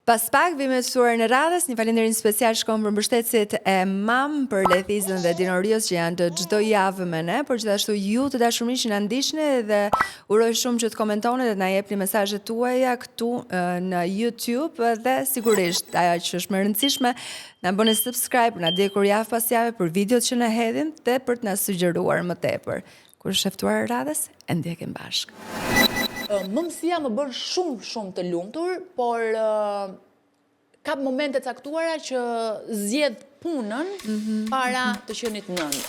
Pas pak vime të suar në radhës, një falenderim special shkon për mbështetësit e mam, për Lethizën dhe Dinorios që janë të çdo javë me ne, por gjithashtu ju të dashurisht që na ndiqni dhe uroj shumë që të komentoni dhe na jepni mesazhet tuaja këtu në YouTube dhe sigurisht ajo që është më e rëndësishme, na bëni subscribe, na djegur javë pas jave për videot që na hedhin dhe për të na sugjeruar më tepër. Kur është ftuar radhës, e ndjekim bashkë. Mëmësia më bën shumë të lumtur, por ka momente caktuara që zgjedh punën para të qenit nënë.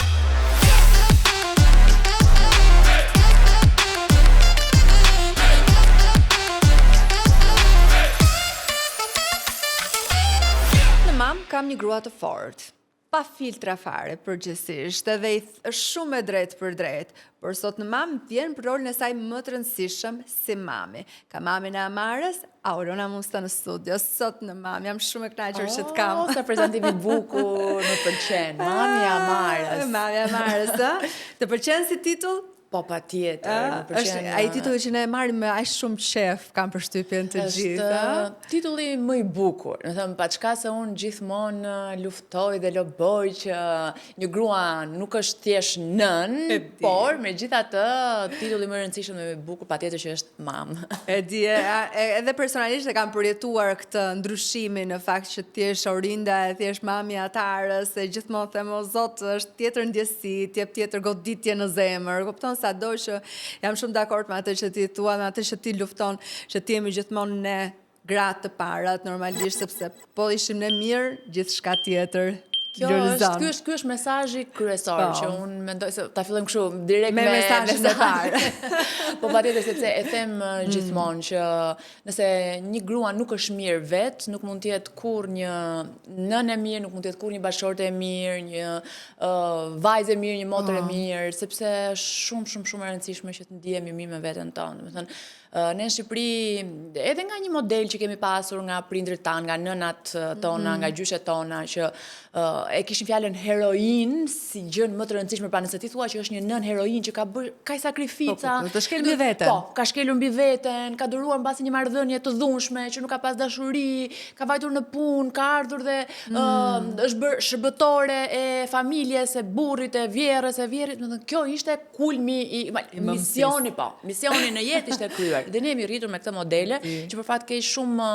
Në mam kam një grua të fortë, pa filtra fare përgjithsisht, edhe është shumë e drejtë për drejtë, por sot në mam vjen për rolin e saj më të rëndësishëm si mami. Ka mamin e Amarës, Aurona Musta në studio, sot në mam, jam shumë e kënaqur që të kam. Sa prezantimi bukur, më pëlqen, Mami e Amarës. Mami e Amarës, të pëlqen si titull? Po, patjetër, më pëlqen. Ai titulli që ne marrim me aq shumë qef, kam përshtypjen të gjithë. Është titulli më i bukur. Në thëmë, pa çka se unë gjithmonë luftoj dhe loboj që një grua nuk është thjesht nën, por megjithatë titulli më i rëndësishëm dhe më i bukur patjetër që është mam. E di, edhe personalisht e kam përjetuar këtë ndryshimin në fakt që thjesht Orinda e thjesht mami atarës, e gjithmonë them o Zot, është tjetër ndjesi, tjetër goditje në zemër. Kupton sa do që jam shumë dakord me atë që ti thua, me atë që ti lufton, që ti jemi gjithmonë ne gratë të parat, normalisht, sepse po ishim ne mirë, gjithçka tjetër. Ky është mesazhi kryesor që unë mendoj se ta fillojmë kështu direkt me mesazhin e parë. Po patjetër sepse e them gjithmonë që nëse një grua nuk është mirë vet, nuk mund të jetë kurrë një nënë e mirë, nuk mund të jetë kurrë një bashkëshorte e mirë, një vajzë e mirë, një motër e mirë, sepse është shumë e rëndësishme që të ndihemi mirë me veten tonë. Domethënë, ne në Shqipëri, edhe nga një model që kemi pasur nga prindrit tanë, nga nënat tona, nga gjyshet tona, që e kishin fjalën heroin si gjën më të rëndësishme, pra nëse ti thua që është një nën heroin që ka bërë kaq sakrifica, të shkel mbi veten. Po, ka shkelur mbi veten, ka dëruar mbasi një marrëdhënie të dhunshme, që nuk ka pas dashuri, ka vajtur në punë, ka ardhur dhe është bërë shërbëtore e familjes, e burrit, e vjerrës, domethënë kjo ishte kulmi i misioni, po, misioni në jetë ishte kryer. Dhe ne jemi rritur me këtë modele, që për fat keq shumë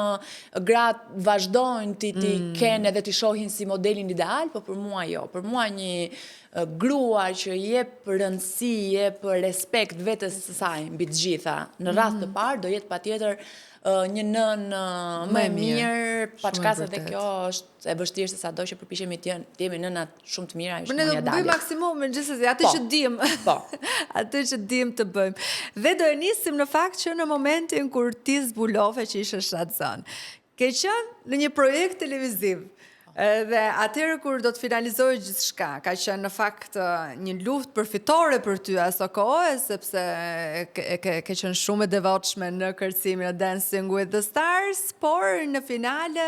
gratë vazhdojnë ti kenë edhe ti shohin si modelin ideal, po për mua jo. Për mua një grua që jep rëndësi, jep respekt vetes së saj mbi të gjitha, në radhë të parë do jetë patjetër një nën më e mirë, pa çka se dhe kjo është e vështirë se sado që përpiqemi të jemi nëna shumë të mira, ishte Ne do një të bëjmë maksimumin gjithsesi, atë që dim. Po. Atë që dim të bëjmë. Dhe do e nisim në fakt që në momentin kur ti zbulove që ishe shtatzën. Ke qenë në një projekt televiziv. Dhe atëherë kur do të finalizojë gjithçka, ka qenë në fakt një luftë përfitore për ty aso kohë, sepse ke qenë shumë e devotshme në kërcimin e Dancing with the Stars, por në finale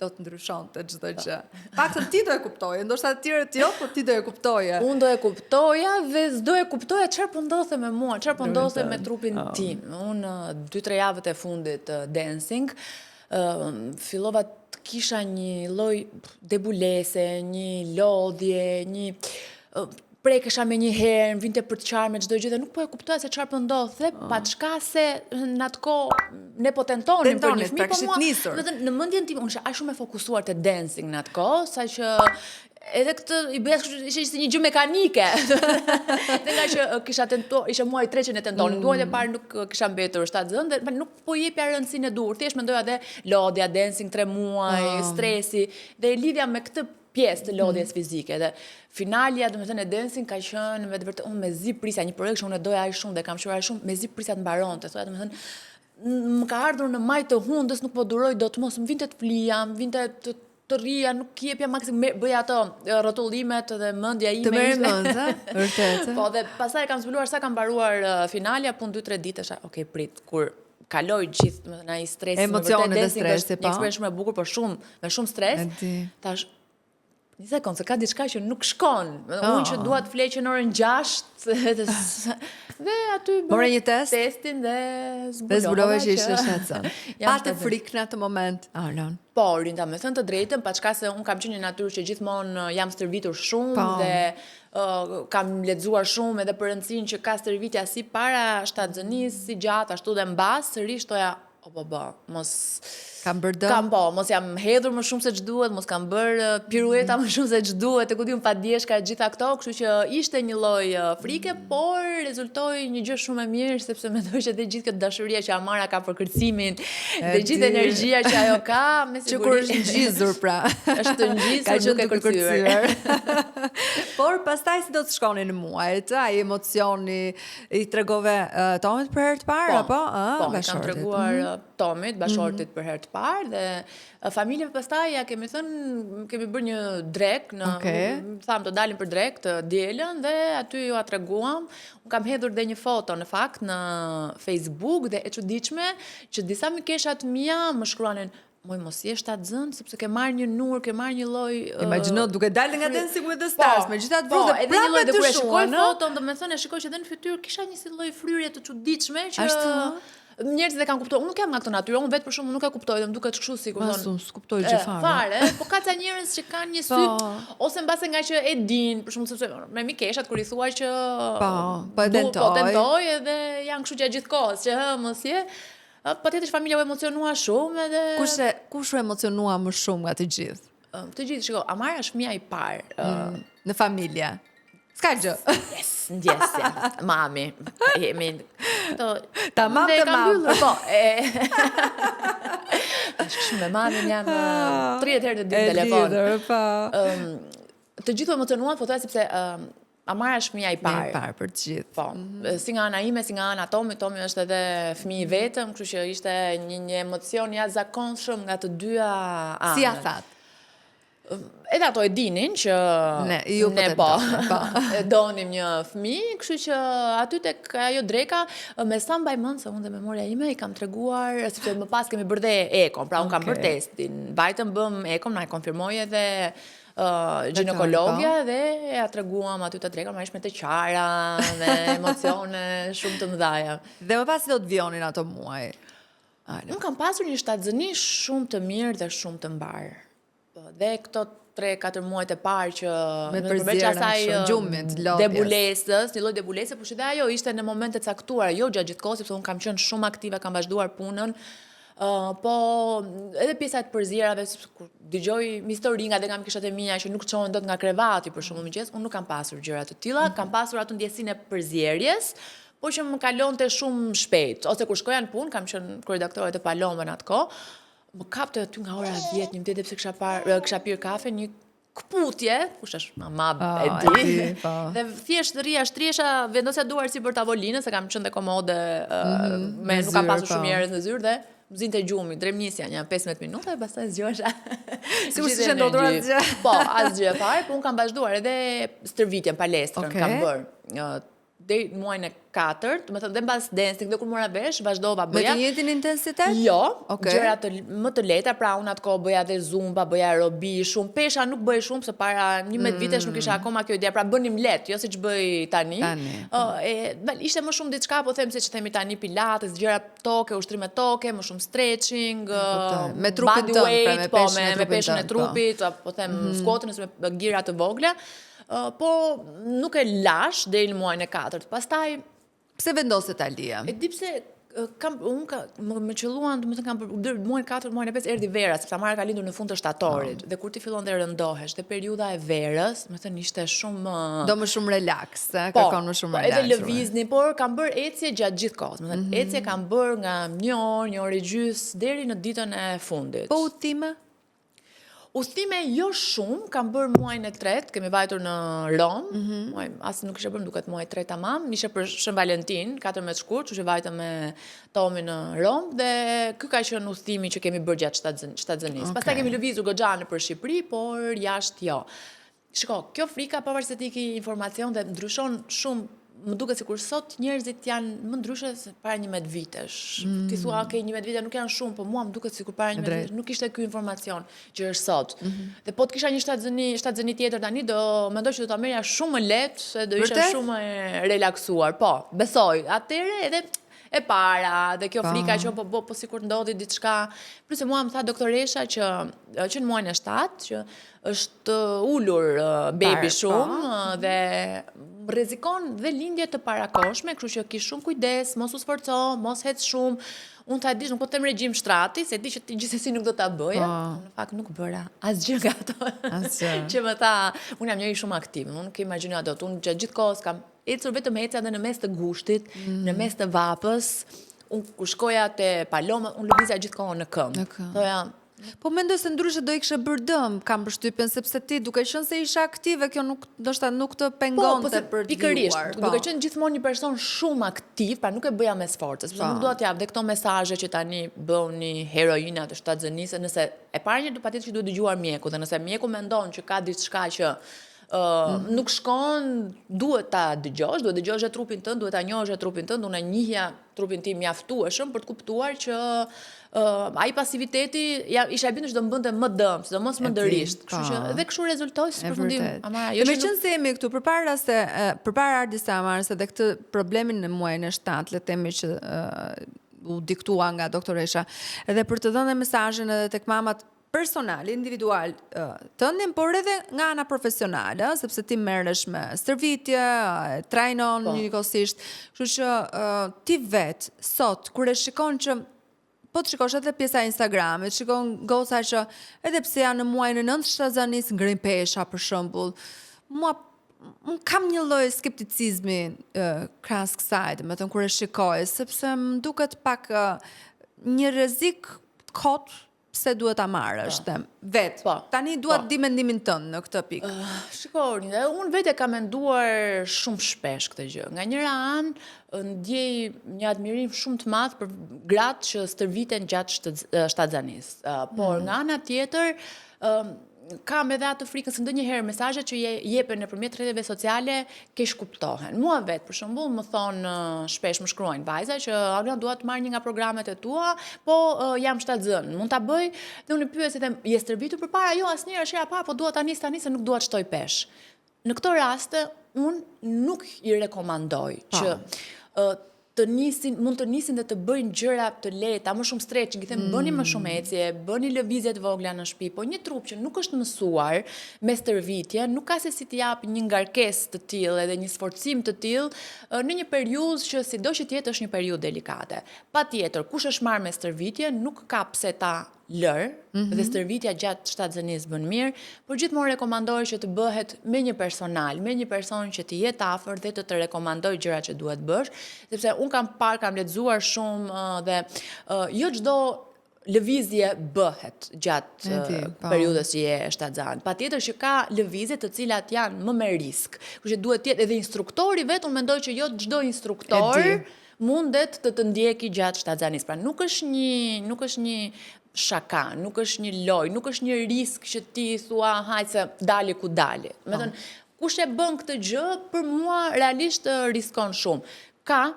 do të ndryshonte çdo gjë. Paktën ti do e kuptoje, ndoshta të tjerët jo, por ti do e kuptoje. Unë do e kuptoja dhe s'do e kuptoja çfarë po ndodhte me mua, çfarë po ndodhte me trupin tim. Unë 2-3 javët e fundit Dancing fillova kisha një lloj debulese, një lodhje, një prekesha me një herë, vinte për të qarë me çdo gjë dhe nuk po e kuptoja se çfarë po ndodhte, pa çka se në atë kohë ne po tentonim për një fëmijë, po mua në mendjen time unë isha aq shumë e fokusuar te Dancing në atë kohë, saqë edhe këtë i bëja ishte një gjë mekanike. Dhe nga që kisha tentuar, ishte muaji 3 që ne tentonim, duart e parë nuk kisha mbetur 7 zënë dhe nuk po jepja rëndësinë e duhur. Thjesht mendoja dhe lodhja, Dancing 3 muaj, stresi dhe lidhja me këtë pjesë të lodhjes fizike. Dhe finalja, domethënë e Dancing ka qenë me vërtet unë me zi prisja, një projekt që unë e doja aq shumë dhe kam shkuar aq shumë, me zi prisja të mbaronte. Thoya domethënë më ka ardhur në maj të hundës, nuk po duroj dot, mos më vinte të flija, më vinte të rria, nuk jepja maksimum, bëja ato rrotullimet dhe mendja ime. Të merr mend, vërtet. Po dhe pastaj kam zbuluar sa kam mbaruar finalja, pun 2-3 ditë, okay, prit, kur kaloj gjithë ai stresi, emocionet e stresi, një eksperiencë shumë e bukur, por me shumë stres. Tash Një sekond, se ka diçka që nuk shkon. Unë që dua të fleq në orën 6 dhe aty More një test? testin dhe zbulova që ishte shtatëson. Patë frikë në atë moment, Arnon? Po, Rinda, me thënë të drejtën, paçka se unë kam qenë një natyrë që gjithmonë jam stërvitur shumë dhe kam lexuar shumë edhe për rëndësinë që ka stërvitja si para shtatzënisë, si gjatë, ashtu dhe mbas, sërish toja, mos mos jam hedhur më shumë se ç'duhet, mos kam bërë pirueta më shumë se ç'duhet, e ku di un padjeshka gjitha këto, kështu që ishte një lloj frike, por rezultoi një gjë shumë e mirë sepse mendoj që dhe gjithë këtë dashuria që Amara ka për kërcimin, dhe gjithë energjia që ajo ka, me siguri. Që kur është ngjizur pra. Është ngjizur duke kërcyer. Por pastaj si do të shkonin në muajt, ai emocioni i tregove Tomit për herë të parë apo? Po, kam treguar Tomit, bashortit për herë të parë dhe familje pastaj ja kemi thënë, kemi bërë një drek, tham të dalim për drek të dielën dhe aty ju a treguam. Unë kam hedhur dhe një foto në fakt në Facebook dhe e çuditshme që disa mikeshat mia më shkruanin mos je shtatzën, sepse ke marrë një nur, ke marrë një lloj... Imagjino, duke dalë nga Dancing with the Stars, me gjitha të vrudhe, edhe një lloj dhe kur e shikoj foton, domethënë e shikoj që edhe në fytyrë kisha një si lloj fryrje të çuditshme që njerëzit e kanë kuptuar. Unë nuk jam nga këtë natyrë, unë vetë për shkakun nuk e kuptoj, dhe më duket kështu sikur thonë. S'kuptoj gjë fare. Fare, po ka ca njerëz që kanë një sy ose mbase nga që e din, për shkakun sepse me mikeshat kur i thua që po tentoj edhe janë kështu gjatë gjithë kohës që mos je. Patjetër familja u emocionua shumë edhe... Kush u emocionua më shumë nga të gjithë? Të gjithë, shiko, Amara është fëmia i parë. Në familje? S'ka gjë? Yes, ndjesja. Mami. Ta mam të mam. Po, shumë me mamin jam 30 herë të ditë telefon. Të gjithë u emocionuan, po thua sepse... Amara është fëmia i parë për të gjithë. Po, si nga ana ime, si nga ana Tomi është edhe fëmijë i vetëm, kështu që ishte një emocion jashtëzakonshëm nga të dyja anët. Si ja thatë? Edhe ato e dinin që ne donim një fëmijë, kështu që aty tek ajo dreka, me sa mbaj mend se unë dhe memoria ime i kam treguar, sepse më pas kemi bërë dhe ekon, pra unë kam bërë testin, vajtëm bëm ekon, na e konfirmoi edhe ginekologja dhe ja treguam aty të dreka, ma ishme të qara, me emocione shumë të mëdhaja. Dhe më pas si do të vjonin ato muaj? Unë kam pasur një shtatzëni shumë të mirë dhe shumë të mbarë. Dhe këto 3-4 muajt e parë që me përzierën shumë gjumit, debulesës, një lloj debulese, por edhe ajo ishte në momente të caktuara, jo gjatë gjithë kohës, sepse unë kam qenë shumë aktive, kam vazhduar punën. Po edhe pjesa e përzierave, kur dëgjoj histori nga këngëkishat e mia që nuk çohen dot nga krevati për shkakun mëngjes, unë nuk kam pasur gjëra të tilla, kam pasur atë ndjesinë e përzierjes, por që më kalonte shumë shpejt, ose kur shkoja në punë, kam qenë kryedaktore të Palomën në atë kohë, më kapte aty nga ora 10, 11 sepse kisha pirë kafe, një kputje, kush është mama e di, dhe thjesht rria shtriesha, vendosja duar si për tavolinën, se kam qenë te komode, nuk kam pasur shumë njerëz në zyrë dhe zinte gjumi, dremnisja një 15 minuta e pastaj zgjohesha. Sikur s'ishte ndodhur asgjë. Po, asgjë fare, po unë kam vazhduar edhe stërvitjen, palestrën kam bërë. Deri muajin e 4, do të thënë dhe mbas dancing, dhe kur mora vesh, vazhdova bëja. Me të njëjtin intensitet? Jo, gjëra më të lehta, pra unë atko bëja dhe zumba, bëja aerobi, shumë pesha nuk bëj shumë, se para 11 vitesh nuk isha akoma kjo ide, pra bënim let, jo siç bëj tani. Ishte më shumë diçka, po them siç themi tani pilates, gjëra toke, ushtrime toke, më shumë stretching, me trupin tënd, po me peshën e trupit, po them squatin me gira të vogla. Po nuk e lash deri në muajin e 4. Pastaj pse vendoset Alia? E di pse më qelluan, domethënë kam muajin 4, muajin e 5 erdhi vera, sepse Amara ka lindur në fund të shtatorit dhe kur ti fillon të rëndohesh, dhe periudha e verës, domethënë ishte shumë do më shumë relaks, kërkon më shumë relaks. Edhe lëvizni, por kam bërë ecje gjatë gjithë kohës, domethënë ecje kam bërë nga 1 orë e gjys deri në ditën e fundit. Po udhime? Udhime jo shumë, kam bërë muajin e 3, kemi vajtur në Rom, asë nuk ishe bërë, duket muaj 3 tamam, ishe për Shën Valentin, 14 shkurt, që vajtëm me Tomi në Rom, dhe ky ka qenë udhimi që kemi bërë gjatë shtatzënisë. Pastaj kemi lëvizur goxha nëpër Shqipëri, por jashtë jo. Shiko, kjo frika pavarësisht se ti ke informacion dhe ndryshon shumë më duket sikur sot njerëzit janë më ndryshe se para 11 vitesh. Ti thua, okay, 11 vite nuk janë shumë, po mua më duket sikur para 11 vitesh nuk ishte ky informacion që është sot. Dhe po të kisha një shtatzëni tjetër tani, do mendoj që do ta merrja shumë më lehtë, se do isha shumë e relaksuar. Po, besoj. Atëherë edhe e para, dhe kjo frika që po sikur ndodhi diçka. Plus e mua më tha doktoresha që në muajin e 7 që është ulur bebi shumë dhe rrezikon dhe lindje të parakoshme, kështu që kish shumë kujdes, mos u sforco, mos hec shumë. Unë ta dish, nuk po them regjim shtrati, se di që ti gjithsesi nuk do ta bëja. Në fakt nuk bëra asgjë nga ato. Që më tha, unë jam njëri shumë aktiv, unë nuk imagjinoj dot, unë gjatë gjithë kohës kam ecur vetëm eca dhe në mes të gushtit, në mes të vapës, unë ku shkoja te Paloma, unë lëvizja gjithkohon në këmbë. Thoja, po mendoj se ndryshe do i kishe bërë dëm, kam përshtypjen, sepse ti duke qenë se isha aktive, kjo ndoshta nuk të pengonte për të vjuar. Duke qenë gjithmonë një person shumë aktiv, pra nuk e bëja me sforcë, sepse nuk dua t'jap dhe këto mesazhe që tani bëni heroina të shtatzënisë, nëse e para një patjetër që duhet dëgjuar mjeku, dhe nëse mjeku mendon që ka diçka që nuk shkon, duhet ta dëgjosh, duhet dëgjosh trupin tënd, duhet ta njohësh trupin tënd, unë njihja trupin tim mjaftueshëm për të kuptuar që ai pasiviteti isha e bindur që do më bënte më dëm, sidomos më ndërisht. Kështu që edhe kështu rezultoi si përfundim. Me qenë se jemi këtu përpara Ardis Samarës edhe këtë problemin në muajin e 7, le të themi që u diktua nga doktoresha, edhe për të dhënë mesazhin edhe tek mamat personal, individual tëndin, por edhe nga ana profesionale, sepse ti merresh me stërvitje, trajnon njëkohësisht, kështu që ti vet sot kur e shikon që po të shikosh edhe pjesa e Instagramit, shikon goca që edhe pse janë në muajin e 9 shtazanis ngrin pesha për shembull. Unë kam një lloj skepticizmi krahas kësaj, domethënë kur e shikoj, sepse më duket pak një rrezik kot pse duhet ta marrësh vet. Tani duhet di mendimin tënd në këtë pikë. Shikoni, unë vetë kam menduar shumë shpesh këtë gjë. Nga njëra anë ndjej një admirim shumë të madh për gratë që stërviten gjatë shtatzanisë. Por nga ana tjetër kam edhe atë frikën se ndonjëherë mesazhet që jepen nëpërmjet rrjeteve sociale keq kuptohen. Mua vetë për shembull më thon shpesh më shkruajnë vajza që Alina dua të marr një nga programet e tua, po jam shtatzën, mund ta bëj? Dhe unë pyes se them, je stërvitur përpara? Jo, asnjëherë është hera parë, po dua tani se nuk dua të shtoj pesh. Në këto raste unë nuk i rekomandoj që mund të nisin dhe të bëjnë gjëra të lehta, më shumë stretching, i them bëni më shumë ecje, bëni lëvizje të vogla në shtëpi, po një trup që nuk është mësuar me stërvitje, nuk ka se si të jap një ngarkesë të tillë edhe një sforcim të tillë në një periudhë që sido që të jetë është një periudhë delikate. Patjetër, kush është marrë me stërvitje nuk ka pse ta lër, dhe stërvitja gjatë shtatzanisë bën mirë, por gjithmonë rekomandoj që të bëhet me një personal, me një person që të jetë afër dhe të rekomandoj gjërat që duhet bësh, sepse unë kam lexuar shumë dhe jo çdo lëvizje bëhet gjatë periudhës që je shtatzan. Patjetër që ka lëvizje të cilat janë më me risk. Kështu që duhet të jetë edhe instruktori vet, unë mendoj që jo çdo instruktor mundet të ndjeki gjatë shtatzanisë. Pra nuk është një shaka, nuk është një loj, nuk është një risk që ti thua hajtë se dali ku dali. Me thënë, kush e bën këtë gjë, për mua realisht riskon shumë. Ka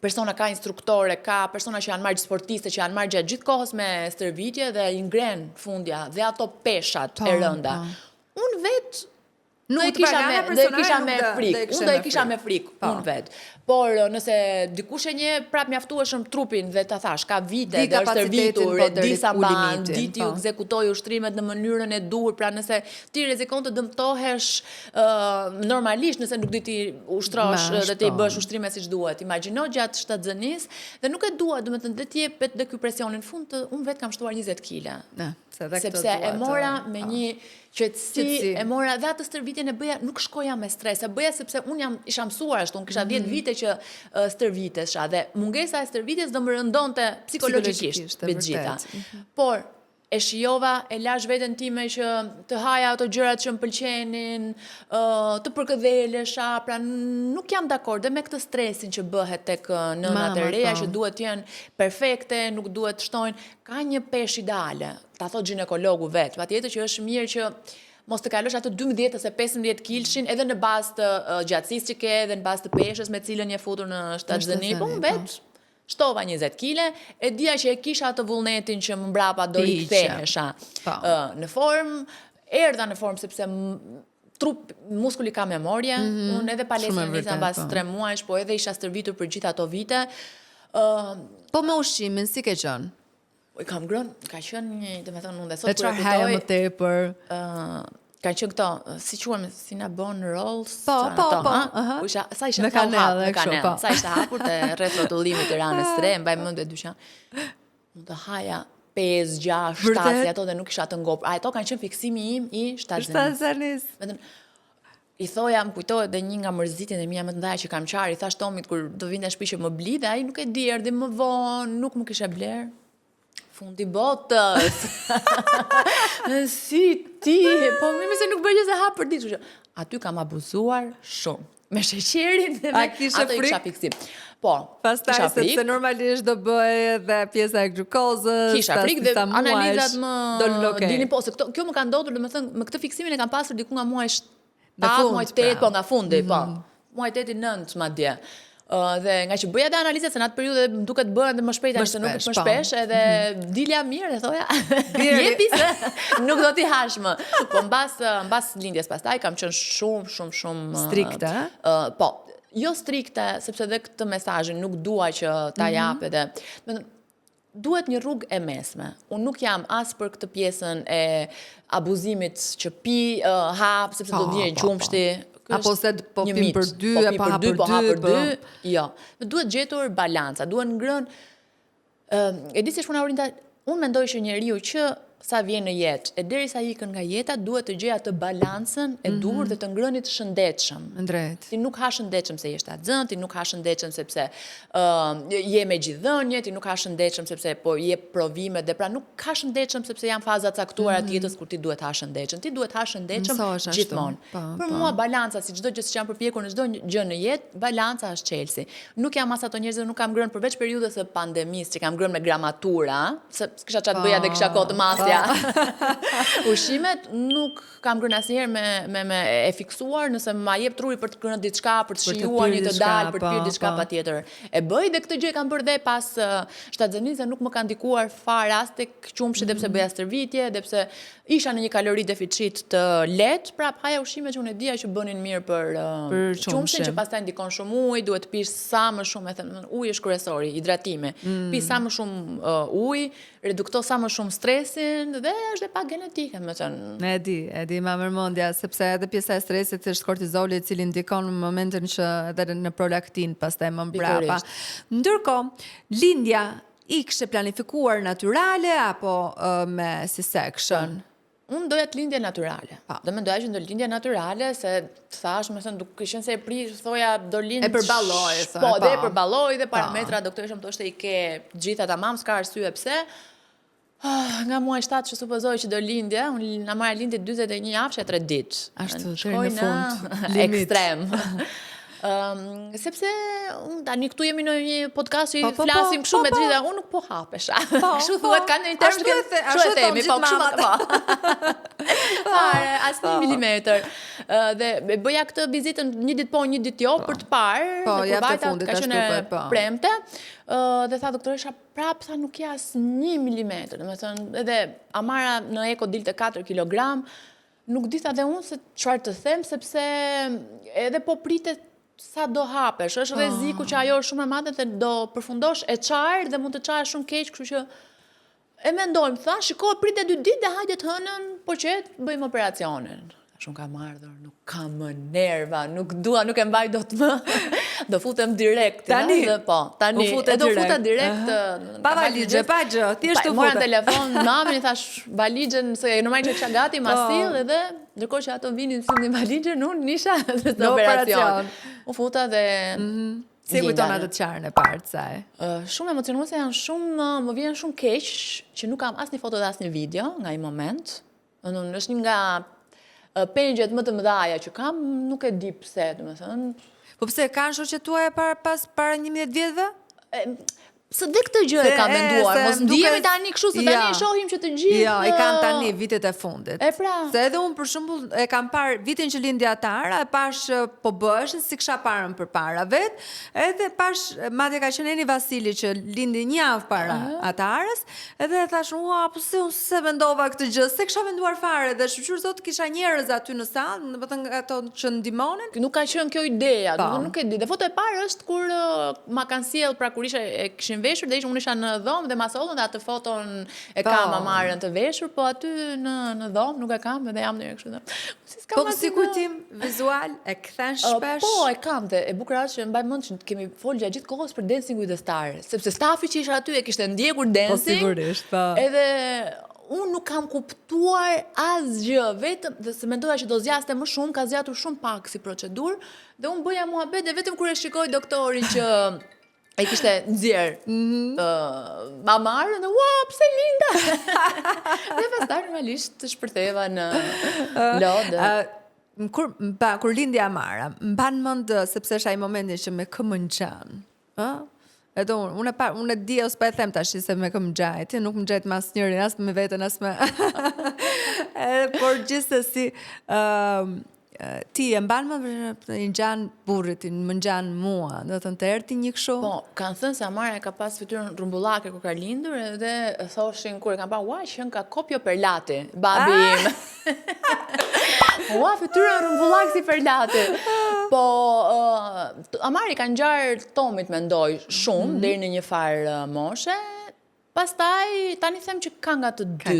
persona, ka instruktore, ka persona që janë marrë sportiste, që janë marrë gjatë gjithë kohës me stërvitje dhe i ngren fundja dhe ato peshat e rënda. Unë vetë do e kisha me frikë, unë vetë. Por nëse dikush e një prap mjaftueshëm trupin dhe ta thash, ka vite dhe është stërvitur, di sa mban, di ti u ekzekutoj ushtrimet në mënyrën e duhur, pra nëse ti rrezikon të dëmtohesh normalisht nëse nuk di ti ushtrosh dhe ti bësh ushtrime siç duhet. Imagjino gjatë shtatzanisë dhe nuk e dua, domethënë dhe ti jepet dhe ky presion në fund unë vetë kam shtuar 20 kg. Sepse e mora me një qetësi, e mora dhe atë stërvitjen e bëja, nuk shkoja me stres, e bëja sepse unë isha mësuar ashtu, unë kisha 10 vite që stërvitesha dhe mungesa e stërvitjes do më rëndonte psikologjikisht me gjitha. Por e shijova, e lash veten time që të haja ato gjërat që më pëlqenin, të përkëdhelesha, pra nuk jam dakord dhe me këtë stresin që bëhet tek nënat e reja që duhet të jenë perfekte, nuk duhet të shtojnë, ka një peshë ideale, ta thot ginekologu vet, patjetër që është mirë që mos të kalosh atë 12 ose 15 kilshin edhe në bazë të gjatësisë që ke, edhe në bazë të peshës me cilën je futur në shtatëdhëni, po unë vetë shtova 20 kg, e dija që e kisha atë vullnetin që më mbrapa do i kthehesha në formë, erdha në formë sepse muskuli ka memorje, unë edhe palestrën nisa mbas 3 muajsh, po edhe isha stërvitur për gjithë ato vite. Po me ushqimin, si ke qenë? Kam ngrënë, ka qenë një, dhe me thonë, unë dhe sot E çfarë haja më tepër? Ka qenë këto, si quajmë, si na bën rolls. Po. Sa isha Me kanellë, kështu, po. Sa ishte hapur te rreth rrotullimit Tiranës 3, mbaj mend dyqan. Unë të haja 5, 6, 7, ato dhe nuk isha të ngopur. Ato kanë qenë fiksimi im i shtatëzanis. I thoja, më kujtohet dhe një nga mërzitjen e mia më të mëdha që kam qarë, i thash Tomit kur do vinte në shtëpi që më bli dhe ai nuk e di, erdhi më vonë, nuk më kishe bler. Fundi botës. Si ti, po më se nuk bëj se hap për ditë. Aty kam abuzuar shumë. Me sheqerin dhe ato kisha fiksim. Po, pastaj sepse normalisht do bëj edhe pjesa e glukozës. Kisha frikë dhe analizat më dini po se kjo më ka ndodhur, domethënë me këtë fiksimin e kam pasur diku nga muaj 7, muaj 8, po nga fundi, po. Muaj 8-9 madje. Dhe nga që bëja dhe analizat se në atë periudhë më duket bëhen dhe më shpejt se nuk më shpesh edhe dilja mirë dhe thoja jepi se nuk do t'i hash më. Po mbas lindjes pastaj kam qenë shumë strikte. Po, jo strikte sepse edhe këtë mesazhin nuk dua që ta jap edhe duhet një rrugë e mesme. Unë nuk jam as për këtë pjesën e abuzimit që pi, hap, sepse do vjen qumshti. Apo se po pim për 2, apo hap për 2. Jo. Duhet gjetur balanca, duhet ngrënë. E di se shpuna Orinta, unë mendoj që njeriu që sa vjen në jetë, e derisa ikën nga jeta, duhet të gjejë atë balancën e duhur dhe të ngrënit të shëndetshëm. Drejt. Ti nuk ha shëndetshëm se je shtatzën, ti nuk ha shëndetshëm sepse je me gjithdhënie, ti nuk ha shëndetshëm sepse po je provime dhe pra nuk ha shëndetshëm sepse janë faza caktuara të jetës kur ti duhet ha shëndetshëm. Ti duhet ha shëndetshëm gjithmonë. Për mua balanca, si çdo gjë që jam përpjekur në çdo gjë në jetë, balanca është çelësi. Nuk jam as ato njerëz që nuk kam ngrënë përveç periudhës së pandemisë që kam ngrënë me gramatura, se kisha çat bëja dhe kisha kohë të masja. Ushqimet nuk kam ngrënë asnjëherë me e fiksuar, nëse ma jep truri për të ngrënë diçka, për të shijuar një të dalë, për të pirë diçka patjetër. E bëj dhe këtë gjë kam bërë dhe pas shtatëzanisë nuk më ka ndikuar fare as tek qumshi dhe pse bëja stërvitje, dhe pse isha në një kalori deficit të lehtë, prap haja ushqime që unë e dija që bënin mirë për qumshin, që pastaj ndikon shumë ujë, duhet të pish sa më shumë, uji është kryesori, hidratimi. Pi sa më shumë ujë, redukto sa më shumë stresin dhe është dhe pak genetike, më thënë. E di ma mërmondja, sepse edhe pjesa e stresit është kortizoli, i cili ndikon në momentin që edhe në prolaktin pastaj më mbrapa. Ndërkohë, lindja i kishte planifikuar natyrale apo me C-section? Unë doja të lindje natyrale. Dhe me doja që ndo lindje natyrale, se thash, me thënë, duke qenë se e prish, thoja, do lindë... E përballoj, po, dhe e përballoj, dhe parametra, doktoreshëm të është i ke gjitha tamam, s'ka arsye pse. Nga muaj 7 që supozoj që do lindje, unë nga marrë lindje 41 javë, 3 ditë. Ashtu, deri në fund. Ekstrem. Sepse tani këtu jemi në një podcast që flasim kështu me gjitha, unë nuk po hapesha. Kështu thuhet kanë një term që kështu e themi, po kështu as 1 milimetër. Dhe bëja këtë vizitën një ditë po, një ditë jo, për të parë, dhe vajta ka qenë premte, dhe tha doktoresha prap, tha nuk ja as 1 milimetër, dhe me thënë, edhe Amara në eko dilte 4 kilogram, nuk dita dhe unë se çfarë të them, sepse edhe po pritet sa do hapesh, është rreziku që ajo është shumë e madhe dhe do përfundosh e qarë dhe mund të qarë shumë keq, kështu që e mendojmë, tha, shikoj pritet 2 ditë dhe hajde të hënën, po që bëjmë operacionin. Shumë kam ardhur, nuk kam më nerva, nuk dua, nuk e mbaj dot më. Do futem direkt. Tani? Po, tani. E do futa direkt. Pa valigje, pa gjë, thjesht u futa. Mora në telefon, mamin i thash valigjen, se normalisht që kisha gati, ma sill edhe ndërkohë që ato vinin sillnin valigjen, unë nisha në operacion. U futa dhe si kujton atë qarën e parë të saj? Shumë emocionuese, janë shumë, më vjen shumë keq që nuk kam asnjë foto dhe asnjë video nga ai moment. Është një nga pengjet më të mëdhaja që kam, nuk e di pse, domethënë. Po pse kanë shoqet tuaja para 11 vjetëve? Se dhe këtë gjë e ka menduar, mos ndihemi tani kështu, se tani e shohim që të gjithë... Jo, i kanë tani vitet e fundit. E pra. Se edhe unë për shembull e kam parë vitin që lindi Atara, e pash po bëheshin si kisha parën përpara vet, edhe pash madje ka qenë Eni Vasili që lindi një javë para Atarës, edhe e thash, "Ua, po se unë se mendova këtë gjë, se kisha menduar fare." Dhe shqyr zot kisha njerëz aty në sallë, domethënë ato që ndihmonin. Nuk ka qenë kjo ideja, nuk e di. Dhe foto e parë është kur ma kanë sjell pra kur e kishin veshur dhe unë isha në dhomë dhe ma sollën dhe atë foton e kam amarën të veshur, po aty në dhomë nuk e kam edhe jam në kështu. Po si kujtim vizual e kthen shpesh? Po, e kam dhe e bukur është që mbaj mend që kemi folur gjatë gjithë kohës për Dancing with the Stars, sepse stafi që isha aty e kishte ndjekur dancing. Po sigurisht, po. Edhe unë nuk kam kuptuar asgjë, vetëm dhe se mendoja që do zgjaste më shumë, ka zgjatur shumë pak si procedurë, dhe unë bëja muhabet dhe vetëm kur e shikoj doktorin që e kishte nxjerr mamarën dhe ua, pse linda? Dhe pastaj normalisht të shpërtheva në lodë. Kur lindi Amara, mban mend sepse është ai momenti që me këmbëngjan, ë? Edhe unë e di ose pa e them tash se me kë më gjajti, nuk më gjajt me asnjërin, as me veten, as me... Por gjithsesi, ti e mban më i ngjan burrit, më ngjan mua, do të thënë të erti një kështu? Po, kanë thënë se Amara ka pas fytyrën rumbullake kur ka lindur edhe thoshin kur e kanë pa, ua, qen ka kopjo perlati, babi im. Ua, fytyrën rumbullake si perlati. Po, Amari ka ngjarë Tomit mendoj shumë deri në një farë moshe. Pastaj tani them që ka nga të dy.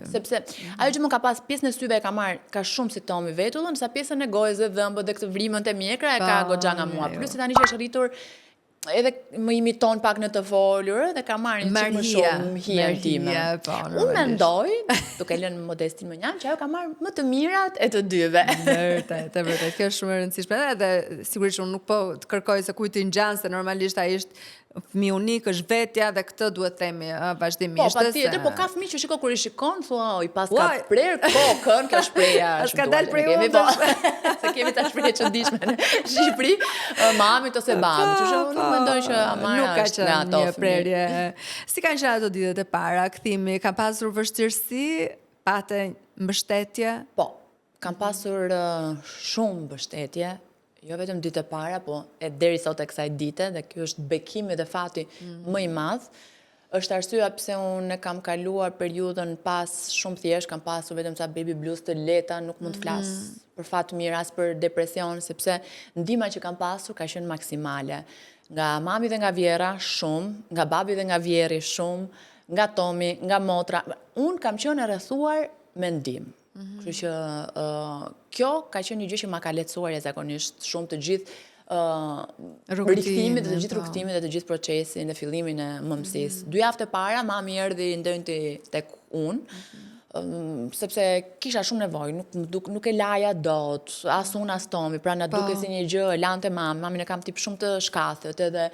Sepse ajo që më ka pas pjesën e syve e ka marrë ka shumë si Tomi vetullën, sa pjesën e gojës dhe dhëmbët dhe këtë vrimën të mjekra e ka goxha nga mua. Plus se tani që është rritur edhe më imiton pak në të folur dhe ka marrë një çik më shumë hijen time. Unë mendoj, duke lënë modestin më njanë, që ajo ka marrë më të mirat e të dyve. Vërtet, kjo është shumë e rëndësishme edhe sigurisht unë nuk po të kërkoj se kujt i ngjan, se normalisht ai është fëmijë unik, është vetja dhe këtë duhet themi vazhdimisht. Po, patjetër, po ka fëmijë që shiko kur i shikon, thua, i pas ka prer kokën, kjo shpreha është ka dalë prej undës. Se kemi ta shprehje çuditshme në Shqipëri, mamit ose babit, që unë nuk mendoj që Amara është nga ato një prerje. Si kanë qenë ato ditët e para, kthimi, ka pasur vështirësi, pate mbështetje? Po, kam pasur shumë mbështetje. Jo vetëm ditë e para, po e deri sot e kësaj dite, dhe kjo është bekimi dhe fati më i madh. Është arsyeja pse unë kam kaluar periudhën pas shumë thjesht, kam pasur vetëm sa baby blues të lehta, nuk mund të flas për fat të mirë as për depresion, sepse ndihma që kam pasur ka qenë maksimale. Nga mami dhe nga Vjera shumë, nga babi dhe nga Vjeri shumë, nga Tomi, nga motra. Unë kam qenë e rrethuar me ndihmë. Kështu që kjo ka qenë një gjë që ma ka lehtësuar jashtëzakonisht shumë të gjithë rikthimit, të gjithë rrugtimin dhe të gjithë procesin dhe fillimin e mëmësisë. 2 javë e para mami erdhi ndënti tek unë, sepse kisha shumë nevojë, nuk e laja dot, as unë as Tomi, pra na duke si një gjë e lante mamin e kam tip shumë të shkathët edhe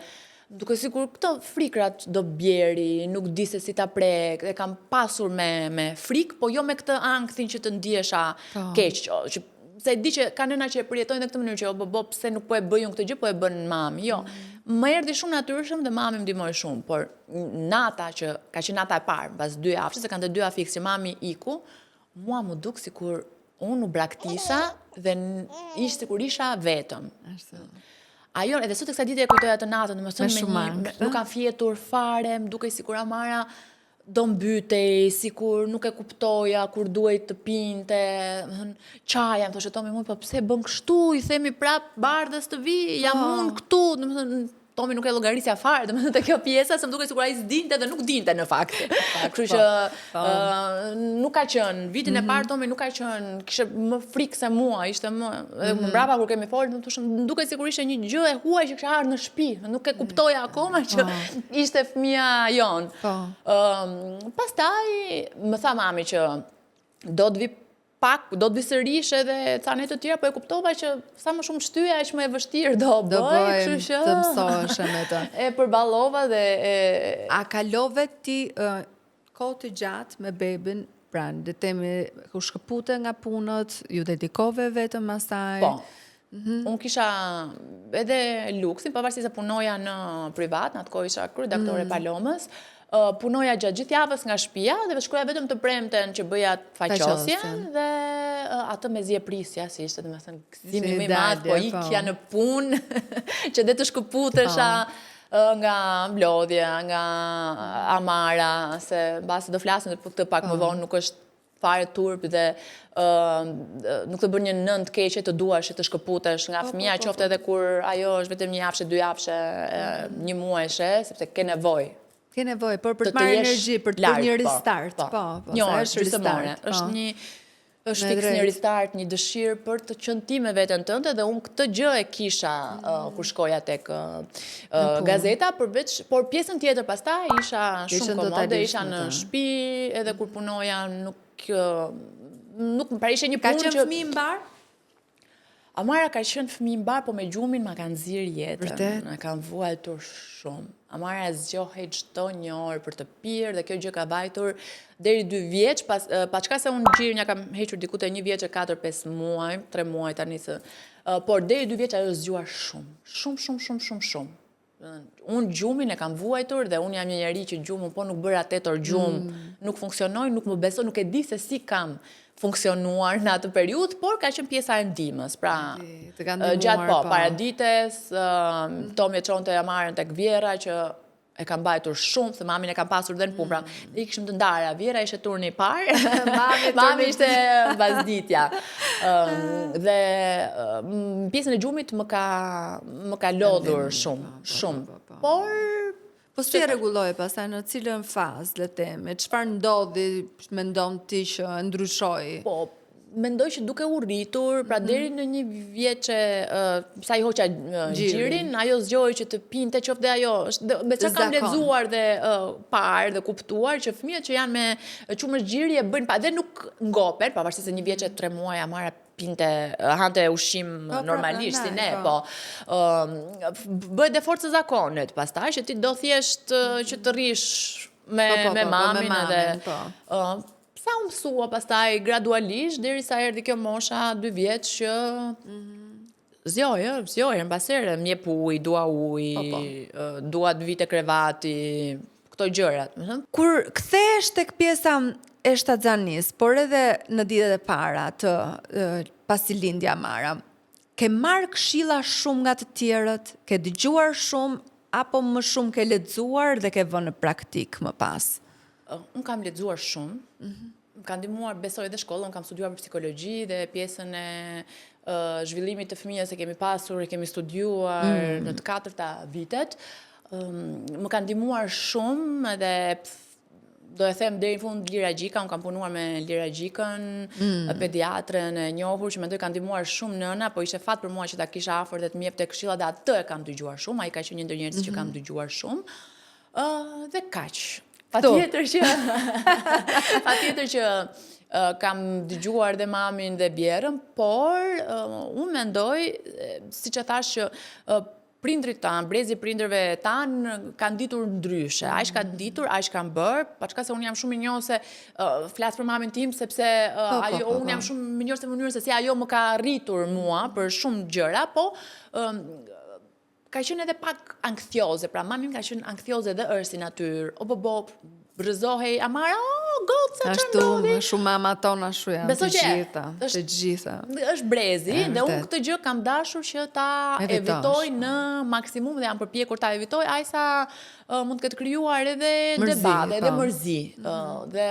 duke sigur këto frikrat do bjeri, nuk di se si ta prek, e kam pasur me frik, po jo me këtë ankthin që të ndjesha keq, se di që ka nëna që e përjetojnë dhe këtë mënyrë që pse nuk po e bëjun këtë gjë, po e bën mami, jo. Më erdhi shumë natyrshëm dhe mami më ndihmoi shumë, por nata që ka qenë nata e parë, pas 2 javësh, se kanë të 2 javë fikse që mami iku, mua më duk sikur unë u braktisa dhe ishte sikur isha vetëm. Ajo, edhe sot e kësa ditë e kujtoja të natën, më thënë nuk kam fjetur fare, më duke sikur Amara do mbytej, sikur nuk e kuptoja kur duhej të pinte, qaja, më thoshe Tomi, po pse bën kështu, i themi prap bardhës të vi, jam unë këtu, më thënë, Tomi nuk e llogarisja fare, domethënë te kjo pjesa se më duket sikur ai s'dinte dhe nuk dinte në fakt. Kështu që nuk ka qenë vitin e parë Tomi nuk ka qenë, kishte më frikë se mua, ishte më edhe më mbrapa kur kemi folur, më duket sikur ishte një gjë e huaj që kisha ardhur në shtëpi, nuk e kuptoja akoma që ishte fëmia jon. Pastaj më tha mami që do të vi pak, do të vi sërish edhe cane të tjera, po e kuptova që sa më shumë shtyja aq më e vështirë do bëj, kështu që të mësohesh me të. E përballova dhe A kalove ti kohë të gjatë me bebin, pra le të themi u shkëpute nga punët, ju dedikove vetëm asaj? Po. Unë kisha edhe luksin, pavarësisht se punoja në privat, në atë kohë isha kryedaktore Palomës, punoja gjatë gjithë javës nga shtëpia dhe shkoja vetëm të premten që bëja faqosjen dhe atë me zje prisja, si ishte domethënë gëzimi më i madh, po ikja në punë që dhe të shkëputesha nga mblodhja, nga amara, se mbasi do flasim për këtë pak më vonë, nuk është fare turp dhe nuk të bërë një nënd keqe të duash që të shkëputesh nga fëmija, qofte edhe kur ajo është vetëm një javëshe, 2 javëshe, 1 muajshe, sepse ke nevojë. Ke nevojë, për të marrë energji, për të bërë një restart. Jo, është restart. Është fiks një restart, një dëshirë për të qenë ti me veten tënde dhe unë këtë gjë e kisha kur shkoja tek gazeta, por pjesën tjetër pastaj isha shumë komode, isha në shtëpi, edhe kur punoja nuk pra ishe një punë që... Ka qenë fëmijë mbar? Amara ka qenë fëmijë mbar, po me gjumin ma kanë nxirr jetën. Na kanë vuajtur shumë. Amara zgjohej çdo një orë për të pirë dhe kjo gjë ka vajtur deri 2 vjeç, pas çka se unë gjirën ja kam hequr diku te 1 vjeç e 4-5 muaj, 3 muaj tani se, por deri 2 vjeç ajo zgjuar shumë. Unë gjumin e kam vuajtur dhe unë jam një njeri që gjumin po nuk bëra 8 orë gjumë, nuk funksionoj, nuk më beso, nuk e di se si kam funksionuar në atë periudhë, por ka qenë pjesa e ndihmës. Pra, gjatë paradites, Tomi e çonte Amarën tek Vjera që e kam mbajtur shumë, se mamin e kam pasur dhe në punë, pra i kishim të ndara, Vjera ishte turni i parë, mami ishte vazditja. Dhe pjesën e gjumit më ka lodhur shumë. Po si e rregulloi pastaj në cilën fazë le të themi? Çfarë ndodhi, mendon ti që ndryshoi? Po, mendoj që duke u rritur, pra deri në 1 vjeçe, sa i hoqa gjirin, ajo zgjoi që të pinte qoftë dhe ajo, me çka kam lexuar dhe parë dhe kuptuar që fëmijët që janë me qumësh gjiri e bëjnë dhe nuk ngopen, pavarësisht se 1 vjeçe 3 muaj Amara pinte, hante ushqim normalisht, si ne, po. Bëhet dhe forcë zakonet, pastaj që ti do thjesht që të rrish me mamin edhe... Sa u mësua pastaj gradualisht, derisa erdhi kjo mosha 2 vjeç që zjojë, mbasere, mjep ujë, dua ujë, dua të vite krevati, këto gjërat. Kur kthehesh tek pjesa e shtatzanis, por edhe në ditët e para të pasi lindja Amara, ke marrë këshilla shumë nga të tjerët, ke dëgjuar shumë, apo më shumë ke lexuar dhe ke vënë në praktik më pas? Unë kam lexuar shumë, më ka ndihmuar, besoj edhe shkolla, unë kam studiuar për psikologji dhe pjesën e zhvillimit të fëmijës e kemi pasur, e kemi studiuar në të 4 vitet. Më ka ndihmuar shumë edhe do e them deri në fund Lira Gjika, unë kam punuar me Lira Gjikën, pediatren e njohur, që mendoj ka ndihmuar shumë nëna, po ishte fat për mua që ta kisha afër dhe të më jepte këshilla dhe atë e kam dëgjuar shumë, ai ka qenë një ndër njerëzit që kam dëgjuar shumë. Dhe kaq. Patjetër që kam dëgjuar dhe mamin dhe bjerën, por unë mendoj, siç e thash që prindrit tanë, brezi prindërve tanë, kanë ditur ndryshe. Ai ka ditur, ai kanë bërë, paçka se unë jam shumë i njohur se flas për mamin tim, sepse unë jam shumë i njohur se mënyrën se si ajo më ka rritur mua për shumë gjëra, po ka qenë edhe pak anktioze, pra mamin ka qenë anktioze dhe është si natyrë, o bobo, rëzohej Amara, goca që ndodhi. Ashtu, shumë mama tona shu janë, të gjitha. Është brezi, dhe unë këtë gjë kam dashur që ta evitoj në maksimum dhe jam përpjekur ta evitoj, ajsa mund të ketë krijuar edhe debate, edhe mërzi. Dhe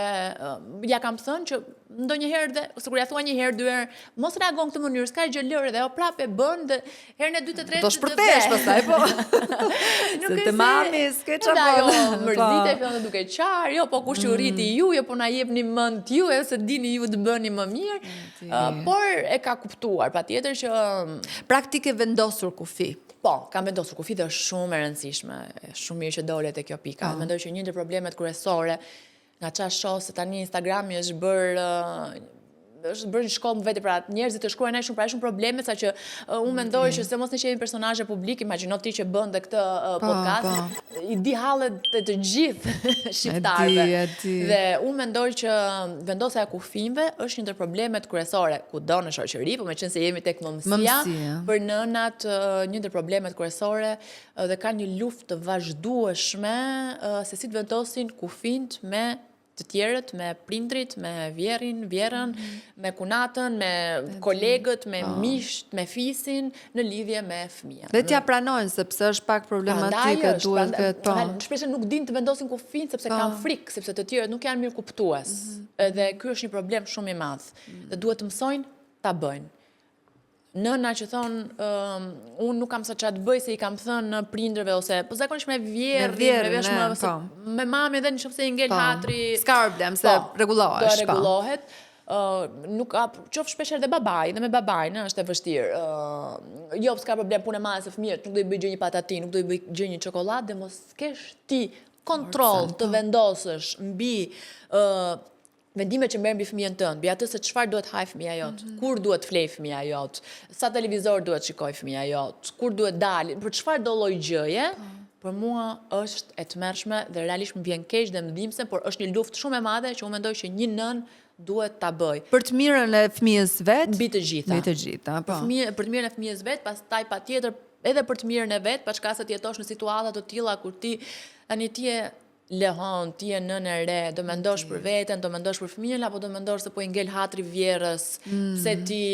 ja kam thënë që ndonjëherë dhe, sikur ja thua një herë, 2 herë, mos reagon këtë mënyrë, s'ka gjë lërë dhe o prapë e bën dhe herën e 2 të 3 do shpërtesh pastaj, po. Se të mami s'ke çfarë bën. Mërzite fillon duke qarë, jo, po kush ju rriti ju, jo po na jepni mend ju, e se dini ju të bëni më mirë. Por e ka kuptuar, patjetër që praktikë vendosur kufi. Po, kam vendosur kufi dhe është shumë e rëndësishme, shumë mirë që dole te kjo pika. Mendoj që një ndër problemet kryesore nga qa shoh se tani Instagrami është bërë është bërë një shkollë më vete, pra njerëzit të shkruajnë ai shumë, pra shumë probleme, sa që unë mendoj që se mos ne qemi personazhe publik, imagjino ti që bën dhe këtë podcast, i di hallet e të gjithë shqiptarëve. E di. Dhe unë mendoj që vendosja e kufive është një ndër problemet kryesore, kudo në shoqëri, po meqense jemi tek mëmësia, për nënat një ndër problemet kryesore dhe ka një luftë të vazhdueshme se si të vendosin kufint me të tjerët, me prindrit, me vjerën, me kunatën, me kolegët, me miqt, me fisin, në lidhje me fëmijën. Dhe t'ja pranojnë, sepse është pak problematike, duhet këtë Shpesh nuk din të vendosin kufin, sepse kanë frikë, sepse të tjerët nuk janë mirë kuptues. Dhe ky është një problem shumë i madh. Dhe duhet të mësojnë ta bëjnë. Nëna që thonë, unë nuk kam sa çfarë të bëj se i kam thënë prindërve ose po zakonisht me vjerën, me mami dhe nëse i ngel hatri, s'ka problem se rregullohesh. Do rregullohet. Nuk ka qof shpesh edhe babai dhe me babain është e vështirë. Jo, s'ka problem, punë e madhe se fëmijët, nuk do i bëj gjë një patati, nuk do i bëj gjë një çokoladë, dhe mos kesh ti kontroll të vendosësh mbi vendime që merr mbi fëmijën tënd, mbi atë se çfarë duhet haj fëmia jot, kur duhet flej fëmia jot, sa televizor duhet shikoj fëmia jot, kur duhet dalë, për çfarë do lloj gjëje, për mua është e tmerrshme dhe realisht më vjen keq dhe më dhimbse, por është një luftë shumë e madhe që unë mendoj që një nën duhet ta bëj. Për të mirën e fëmijës vet, mbi të gjitha. Mbi të gjitha, po. Për të mirën e fëmijës vet, pastaj patjetër edhe për të mirën e vet, pa çka se të jetosh në situata të tilla kur ti tani ti je lehon, ti je nën e re, do mendosh për veten, do mendosh për fëmijën, apo do mendosh se po i ngel hatri vjerës, pse ti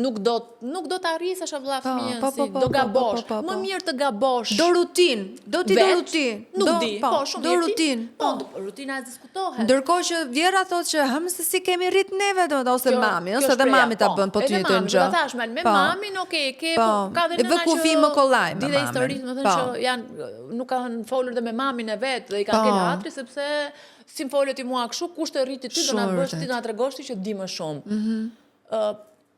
nuk do të arrish vëlla fëmijën, si do gabosh. Më mirë të gabosh. Do rutin, do ti do rutin. Nuk di, po shumë do rutin. Po, rutina as diskutohet. Ndërkohë që vjera thotë që se si kemi rrit neve ose mami, ose dhe mami ta bën po ty të gjë. Do ta thash me mamin, okay, ka dhe nëna që kufi më kollaj me mamin. Dhe historisë më thënë që janë nuk kanë folur dhe me mamin e vet dhe i kanë kenë hatri sepse si më folë ti mua kështu, kush të rriti ty do na bësh ti do na tregosh ti që di më shumë.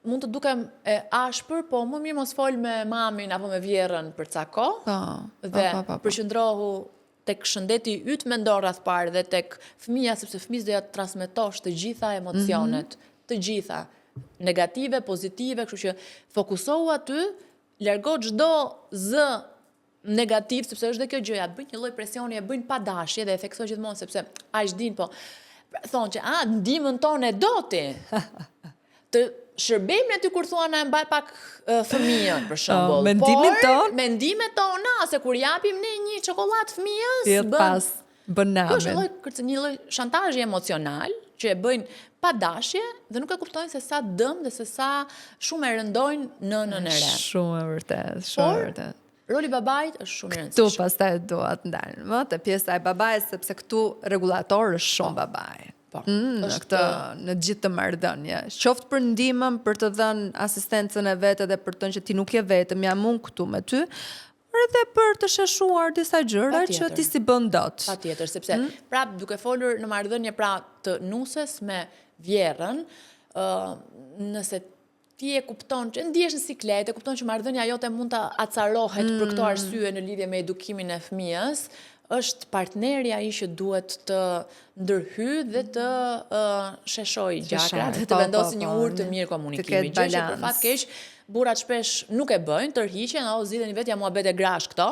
Mund të dukem e ashpër, po më mirë mos fol me mamin apo me vjerën për ca kohë. Dhe përqendrohu tek shëndeti yt mendor rreth parë dhe tek fëmia, sepse fëmijës do ja transmetosh të gjitha emocionet, të gjitha, negative, pozitive, kështu që fokusohu aty, largo çdo zë negativ, sepse është dhe kjo gjëja, bëjnë një lloj presioni, e bëjnë pa dashje dhe e theksoj gjithmonë sepse aq din, po thonë që ndihmën tonë e do ti. Të shërbejmë aty kur thua na e mbaj pak fëmijën për shembull. Mendimet tona, se kur japim ne një çokoladë fëmijës, bën namen. Është një lloj shantazhi emocional që e bëjnë pa dashje dhe nuk e kuptojnë se sa dëm dhe se sa shumë e rëndojnë nënën e re. Shumë e vërtet, shumë e vërtet. Roli babait është shumë i rëndësishëm. Këtu pastaj duhet ndalën më te pjesa e babait sepse këtu rregullator është shumë babai. Në gjithë të marrëdhënie. Qoftë për ndihmën, për të dhënë asistencën e vet edhe për të thënë që ti nuk je vetëm, jam unë këtu me ty, edhe për të sheshuar disa gjëra që ti si bën dot. Patjetër, sepse prap duke folur në marrëdhënie pra të nuses me vjerën, nëse ti e kupton që ndihesh në siklet, e kupton që marrëdhënia jote mund të acarohet për këto arsye në lidhje me edukimin e fëmijës, është partneri ai që duhet të ndërhyjë dhe të sheshojë gjakrat, të vendosë një urë të mirë komunikimi. Gjë që për fat keq burrat shpesh nuk e bëjnë, tërhiqen, zgjidhen vetë ja muhabet e grash këto,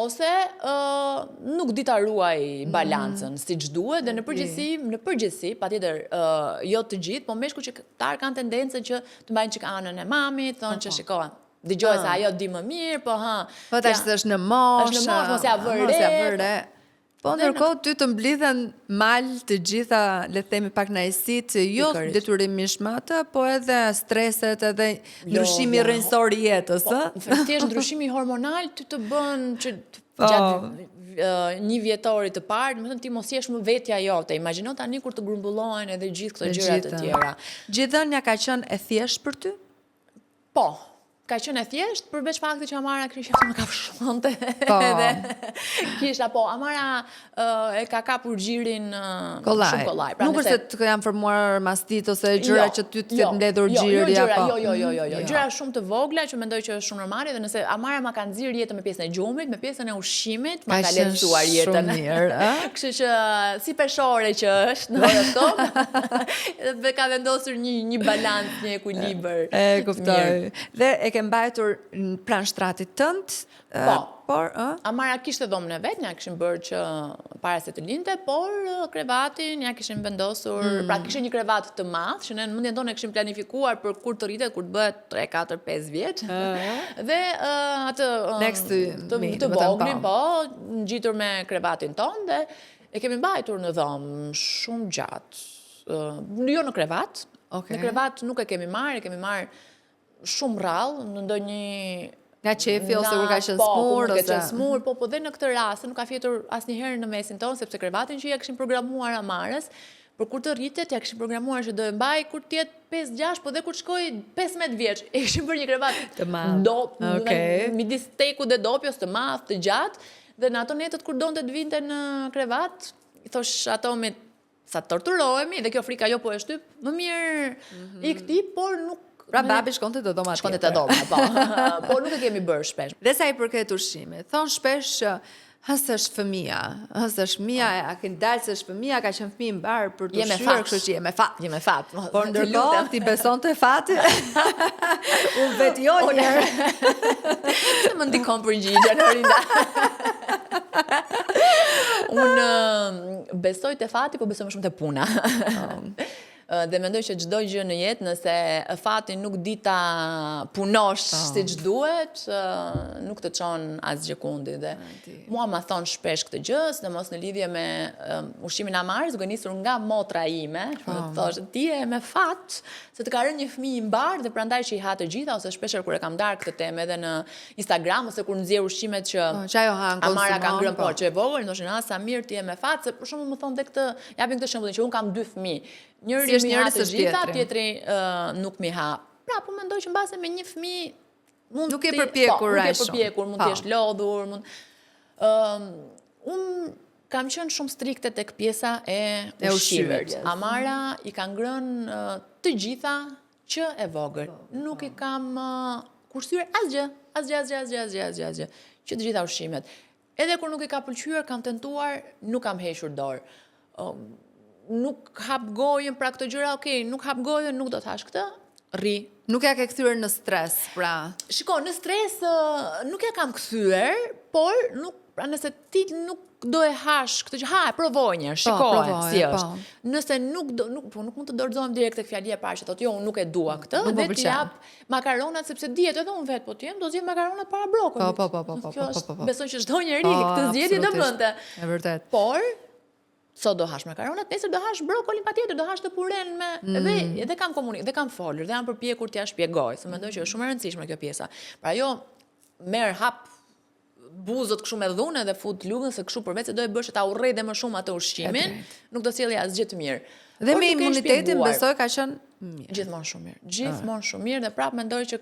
ose nuk di ta ruaj balancën siç duhet dhe në përgjithësi, patjetër jo të gjithë, po meshkujt që tar kanë tendencën që të mbajnë çik anën e mamit, thonë që shikoj. Dëgjoj se ajo di më mirë, po Po tash është në moshë. Është në moshë, mos ja vër re. Po ndërkohë ty të mblidhen mal të gjitha, le të themi pak najësit, jo detyrimisht me atë, po edhe streset, edhe ndryshimi rrënjësor i jetës, Thjesht ndryshimi hormonal ty të bën që gjatë një vjetori të parë, më thënë ti mos jesh më vetja jote. Imagjino tani kur të grumbullohen edhe gjithë këto gjëra të tjera. Gjithënia ka qenë e thjeshtë për ty? Po. Ka qenë e thjesht, përveç faktit që Amara kishte më kafshonte. Edhe kisha Amara e ka kapur xhirin shumë kollaj. Nuk është se të janë formuar mastit ose gjëra që ty të ketë mbledhur xhiri apo. Jo. Gjëra shumë të vogla që mendoj që është shumë normale dhe nëse Amara ma ka nxjerr jetën me pjesën e gjumit, me pjesën e ushqimit, ma ka lehtësuar jetën. Shumë mirë, Kështu që si peshore që është në horoskop, dhe ka vendosur një balans, një ekuilibër. E kuptoj. Dhe e ke mbajtur në pranë shtratit tënd? Por, Amara kishte dhomën e vet, ja kishim bërë që para se të lindte, por krevatin ja kishim vendosur, pra kishte një krevat të madh, që ne në mendjen tonë e kishim planifikuar për kur të rritet, kur të bëhet 3, 4, 5 vjeç. Dhe atë të voglin, po, ngjitur me krevatin ton dhe e kemi mbajtur në dhomë shumë gjatë. Jo në krevat. Në krevat nuk e kemi marrë shumë rrallë, në ndonjë nga qefi ose kur ka qenë smur, ose... qenë smur, po dhe në këtë rast nuk ka fjetur asnjëherë në mesin tonë, sepse krevatin që ja kishim programuar Amarës, për kur të rritet, ja kishim programuar që do e mbaj kur të jetë 5-6, po dhe kur shkoj 15 vjeç, e kishim bërë një krevat të madh, midis tekut dhe dopjos të madh, të gjatë, dhe në ato netët kur donte të vinte në krevat, i thosh ato me sa torturohemi, dhe kjo frika jo po e shtyp, më mirë i këti, por nuk. Pra babi shkonte të doma tjetër. Shkonte të doma, po. Por nuk e kemi bërë shpesh. Dhe sa i përket ushqimit, thonë shpesh që hësë është fëmia, a kënë dalë se është fëmia, ka qenë fëmijë mbarë për të ushqyer, kështu që jeme fat. Jeme fat. Por ndërkohë ti beson të fati, unë vetë jo njerë. Se më ndikon për gjigja në rinda. Unë besoj të fati, po besoj më shumë të puna. Dhe mendoj që çdo gjë në jetë, nëse fati nuk di ta punosh siç duhet, nuk të çon asgjë kundi. Dhe mua ma thon shpesh këtë gjë, sidomos në lidhje me ushqimin Amarës, duke nisur nga motra ime, thosh ti je me fat se të ka rënë një fëmijë i mbar dhe prandaj që i ha të gjitha, ose shpeshherë kur e kam darë këtë temë edhe në Instagram ose kur nxjerr ushqimet që Amara ka ngrënë, po që e vogël, thoshin sa mirë ti je me fat, se për shembull më thon tek këtë, japin këtë shembullin që un kam 2 fëmijë. Njëri mi ha të gjitha, tjetri nuk mi ha. Pra, po mendoj që mbase me një fëmijë mund nuk e përpjekur, mund të jesh lodhur, unë kam qenë shumë strikte tek pjesa e ushqimit. Amara i ka ngrënë të gjitha që e vogël. Nuk i kam kursyer asgjë. Që të gjitha ushqimet. Edhe kur nuk i ka pëlqyer, kam tentuar, nuk kam hequr dorë. Nuk hap gojën pra këtë gjëra, nuk hap gojën, nuk do të hash këtë, rri. Nuk ja ke kthyer në stres, pra. Shiko, në stres nuk ja kam kthyer, por nuk, pra nëse ti nuk do e hash këtë gjë, provoj një, shikoj si është. Nëse nuk mund të dorëzohem direkt tek fjalia e parë që thotë jo, unë nuk e dua këtë, dhe ti jap makaronat sepse dihet edhe unë vet po të jem, do zgjedh makaronat para brokolit. Po. Besoj që çdo njeri këtë zgjedhje do bënte. E vërtet. Por sot do hash makaronat, nesër do hash brokolin patjetër, do hash të puren me dhe kam komunikuar, dhe kam folur, dhe jam përpjekur t'ia shpjegoj, se mendoj që është shumë e rëndësishme kjo pjesa. Pra jo merr hap buzët kështu me dhunë dhe fut lugën se kështu përveç se do e bësh ta urrej dhe më shumë atë ushqimin, nuk do sjellja asgjë të mirë. Dhe me imunitetin besoj ka qenë mirë. Gjithmonë shumë mirë. Gjithmonë shumë mirë dhe prapë mendoj që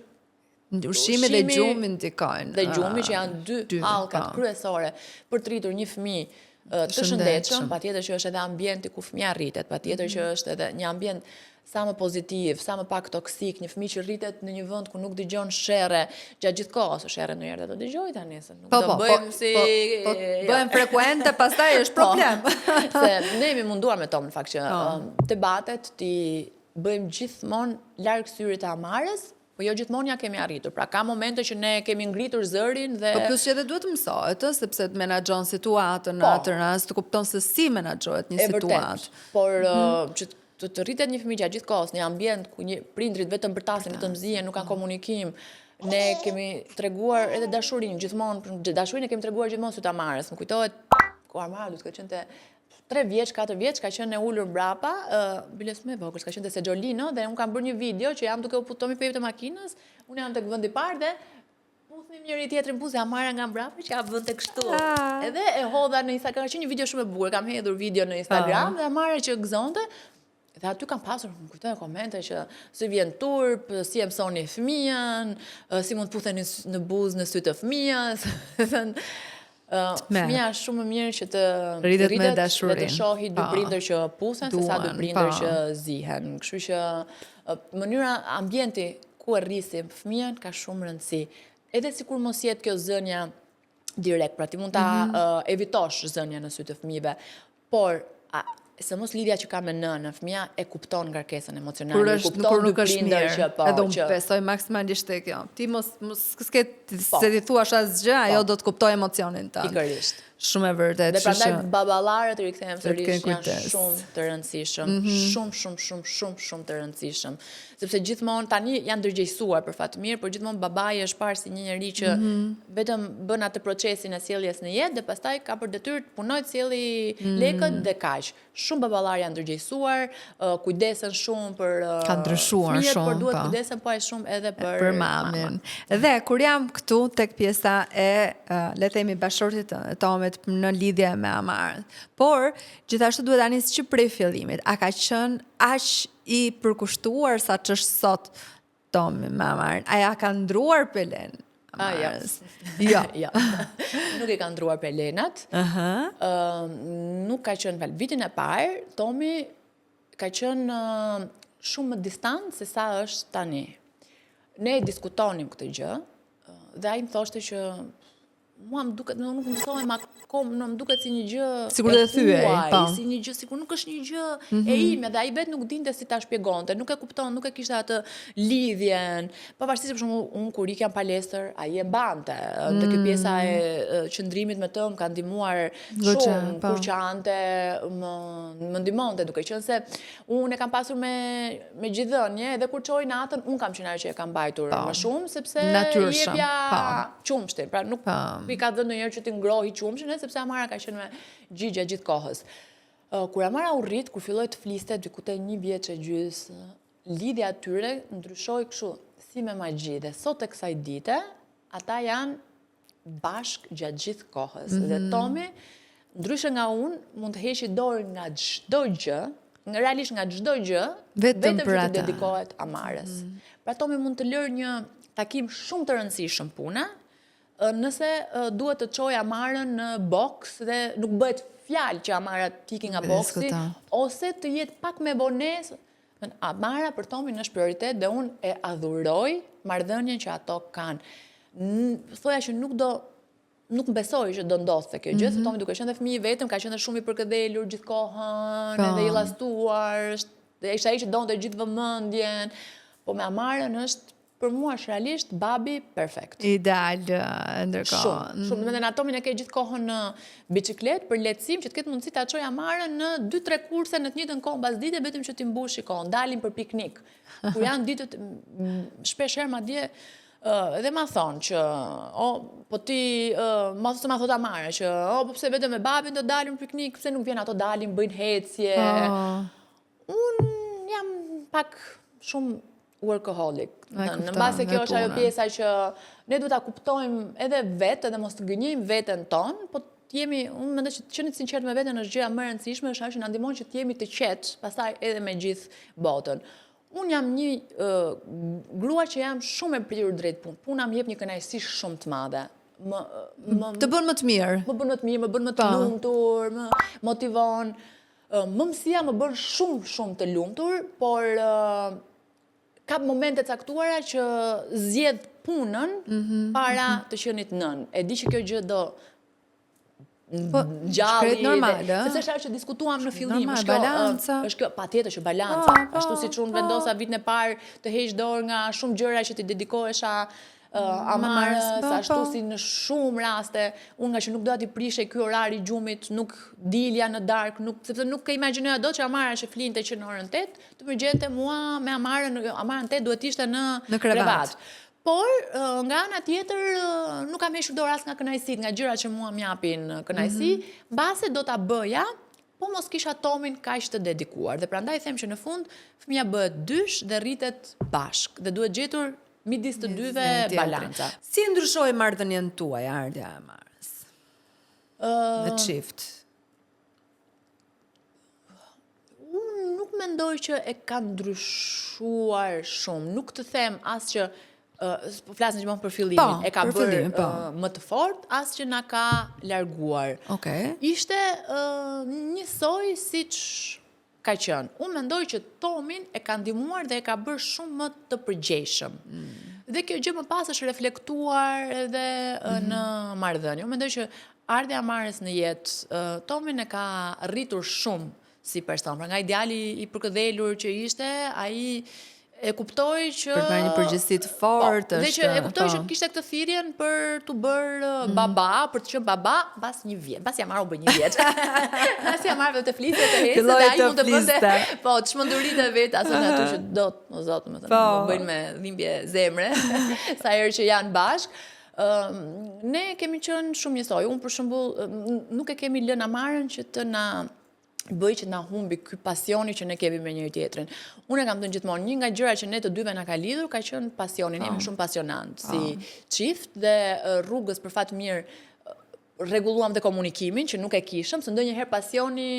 ushqimi dhe gjumi ndikojnë. Dhe gjumi që janë dy hallkat kryesore për të rritur një fëmijë të shëndetshëm, patjetër që është edhe ambienti ku fëmia rritet, patjetër që është edhe një ambient sa më pozitiv, sa më pak toksik, një fëmijë që rritet në një vend ku nuk dëgjon sherre gjatë gjithë kohës, sherre ndonjëherë do dëgjoj tani se nuk do bëjmë si bëjmë frekuente, pastaj është problem. Se ne jemi munduar me Tom në fakt që debatet ti bëjmë gjithmonë larg syrit të Amarës, po jo gjithmonë ja kemi arritur. Pra ka momente që ne kemi ngritur zërin dhe... Po plus që edhe duhet mësohet, sepse të menaxhon situatën në atë rast, të kupton se si menaxhohet një situatë. Por që të rritet një fëmijë gjatë gjithë kohës, një ambient ku një prindrit vetëm bërtasin, vetëm zihen, nuk kanë komunikim, ne kemi treguar edhe dashurinë gjithmonë, dashurinë kemi treguar gjithmonë syt Amarës. Më kujtohet ku Amara duhet të qenë 3 vjeç, 4 vjeç, ka qenë e ulur mbrapa, biles më e vogël, ka qenë te Seggiolino dhe unë kam bërë një video që jam duke u putomi për jep të makinës, unë jam tek vendi i parë dhe puthnim njëri tjetrin puthë Amara nga mbrapa që ja bënte kështu. Edhe e hodha në Instagram, ka qenë një video shumë e bukur, kam hedhur video në Instagram dhe Amara që gëzonte. Dhe aty kam pasur, më kujtoj komente që si vjen turp, si e mësoni fëmijën, si mund të putheni në buzë në sy të fëmijës. Fëmija është shumë më mirë që të rritet dhe të shohi dy prindër që pusen, se sa dy prindër që zihen. Kështu që mënyra ambienti ku e rrisim fëmijën ka shumë rëndësi. Edhe sikur mos jetë kjo zënja direkt, pra ti mund ta evitosh zënja në sy të fëmijëve, por se mos lidhja që ka me nënën, fëmia e kupton ngarkesën emocionale, Kur e është kupton kur dy nuk është prindër mirë. që po, Edhe unë që besoj maksimalisht tek kjo. Ti mos s'ke se ti thuash asgjë, ajo do të kuptoj emocionin tënd. pikërisht. Shumë e vërtet. Dhe prandaj baballarët i rikthehem të kenë sërish janë kujdes. shumë të rëndësishëm, shumë të rëndësishëm. Sepse gjithmonë tani janë ndërgjegjësuar për fat të mirë, por gjithmonë babai është parë si një njerëz që vetëm bën atë procesin e sjelljes në jetë dhe pastaj ka për detyrë të punojë të sjelli lekët dhe kaq. Shumë baballarë janë ndërgjegjësuar, kujdesen shumë për Ka ndryshuar fëmijët, por shumë, duhet po. kujdesen po aq shumë edhe për mamin. Dhe kur jam këtu tek pjesa e le të themi bashkëshortit të Tomit në lidhje me Amarën. Por gjithashtu duhet ta nis që prej fillimit. A ka qenë aq i përkushtuar sa ç'është sot Tomi me Amarën? A ja ka ndruar Pelen? Ja. Jo. Ja. Nuk e ka ndruar për Lenat. Nuk ka qenë val. Vitin e parë, Tomi ka qenë shumë më distancë se sa është tani. Ne diskutonim këtë gjë, dhe ai më thoshte që mua më duket, nuk mësohem akoma, më duket si një gjë Sikur të thyej, po. si një gjë, sikur nuk është një gjë e ime, dhe ai vetë nuk dinte si ta shpjegonte, nuk e kupton, nuk e kishte atë lidhjen. Pavarësisht se për shembull unë kur ikja në palestër, ai e mbante. Dhe kjo pjesa e qëndrimit me të më ka ndihmuar shumë, kur qante, më ndihmonte, duke qenë se unë e kam pasur me gjithëdhënie, edhe kur çoj natën, unë kam qenë ajo që e kam mbajtur më shumë, sepse i jepja qumshtin, pra nuk i ka dhënë ndonjëherë që ti ngrohi qumshin, sepse Amara ka qenë me gjigja gjithë kohës. Kur Amara u rrit, kur filloi të fliste, diku te 1 vjeç e gjys, lidhja atyre ndryshoi kështu, si me magji. Dhe sot e kësaj dite, ata janë bashk gjatë gjithë kohës. Dhe Tomi, ndryshe nga unë, mund të heqi dorë nga çdo gjë, realisht nga çdo gjë, vetëm që të dedikohet Amarës. Pra Tomi mund të lërë një takim shumë të rëndësishëm pune, nëse duhet të çojë Amarën në boks dhe nuk bëhet fjalë që Amara tiki nga boksi, ose të jetë pak me vonesë. Amara për Tomin është prioritet dhe unë e adhuroj marrëdhënien që ato kanë. Thoja që nuk besoj që do ndodhte kjo gjë, se Tomi duke qenë dhe fëmijë i vetëm, ka qenë shumë i përkëdhelur gjithë kohën, edhe i llastuar, dhe ishte ai që donte gjithë vëmendjen, po me Amarën është për mua është realisht babi perfekt. Ideal, ndërkohë. Shumë. Mendoj Tomin e ke gjithë kohën në biçikletë për lehtësim që të ketë mundësi ta çojë Amarën në 2-3 kurse në të njëjtën kohë mbas dite, vetëm që ti mbushi kohën, dalin për piknik. Kur janë ditët shpesh herë madje edhe ma thonë që po ti ma thot Amara që po pse vetëm me babin do dalim në piknik, pse nuk vjen ato dalin, bëjnë hecje. Unë jam pak shumë workaholic. Në base kjo është ajo pjesa që ne duhet ta kuptojmë edhe vetë, edhe mos të gënjejmë veten tonë, po unë mendoj që të qenë të sinqert me veten është gjëja më e rëndësishme, është ajo që na ndihmon që të jemi të qetë, pastaj edhe me gjithë botën. Unë jam një grua që jam shumë e prirur drejt punë. Puna më jep një kënaqësi shumë të madhe. Të bën më të mirë. Më bën më të mirë, më bën më të lumtur, më motivon. Mëmësia më bën shumë të lumtur, por ka momente caktuara që zgjedh punën para të qenit nën. E di që kjo gjë do gjalli, sepse është ajo që diskutuam në fillim, është kjo patjetër që balanca, ashtu siç unë vendosa vitin e parë të heq dorë nga shumë gjëra që ti dedikohesha Amarës, ashtu si në shumë raste, unë nga që nuk doja t'i prishe ky orar i gjumit, nuk dilja në darkë, sepse nuk e imagjinoja dot që Amara që flinte që në orën 8, të përgjente mua me Amarën 8 duhet ishte në krevat. Por, nga ana tjetër, nuk kam hequr dorë as nga kënaqësitë, nga gjërat që mua m'japin kënaqësi, mbase do ta bëja, po mos kisha Tomin kaq të dedikuar. Dhe prandaj them që në fund fëmia bëhet dysh dhe rritet bashk dhe duhet gjetur midis të dyve balanca. Si ndryshoi marrëdhënien tuaj ardha e Amarës? Në çift. Unë nuk mendoj që e ka ndryshuar shumë. Nuk të them as që po flasim gjithmonë për fillimin, e ka bërë më të fortë, as që na ka larguar. Ishte njësoj siç ka qenë. Unë mendoj që Tomin e ka ndihmuar dhe e ka bërë shumë më të përgjegjshëm. Dhe kjo gjë më pas është reflektuar edhe në marrëdhënie. Unë mendoj që ardha e Amarës në jetë, Tomin e ka rritur shumë si person. Pra nga ideali i përkëdhelur që ishte, ai e kuptoj që... Për të marrë një përgjegjësi të fortë, dhe që e kuptoj që po. kishte këtë thirrjen për të bërë baba, për të qenë baba pas një vjet. Pas ja marrë u bë një vjet. Pas ja marrë të flisë të hecë dhe ai mund të bënte po çmenduritë e vet asë ato që do o zot, më thënë, më bëjnë me dhimbje zemre sa herë që janë bashkë. Ne kemi qenë shumë njësoj. Unë për shembull nuk e kemi lënë amarën që të na bëj që na humbi ky pasioni që ne kemi me njëri tjetrin. Unë e kam thënë gjithmonë, një nga gjërat që ne të dyve na ka lidhur ka qenë pasioni. Ne jemi shumë pasionant si çift dhe rrugës për fat mirë rregulluam dhe komunikimin që nuk e kishëm, se ndonjëherë pasioni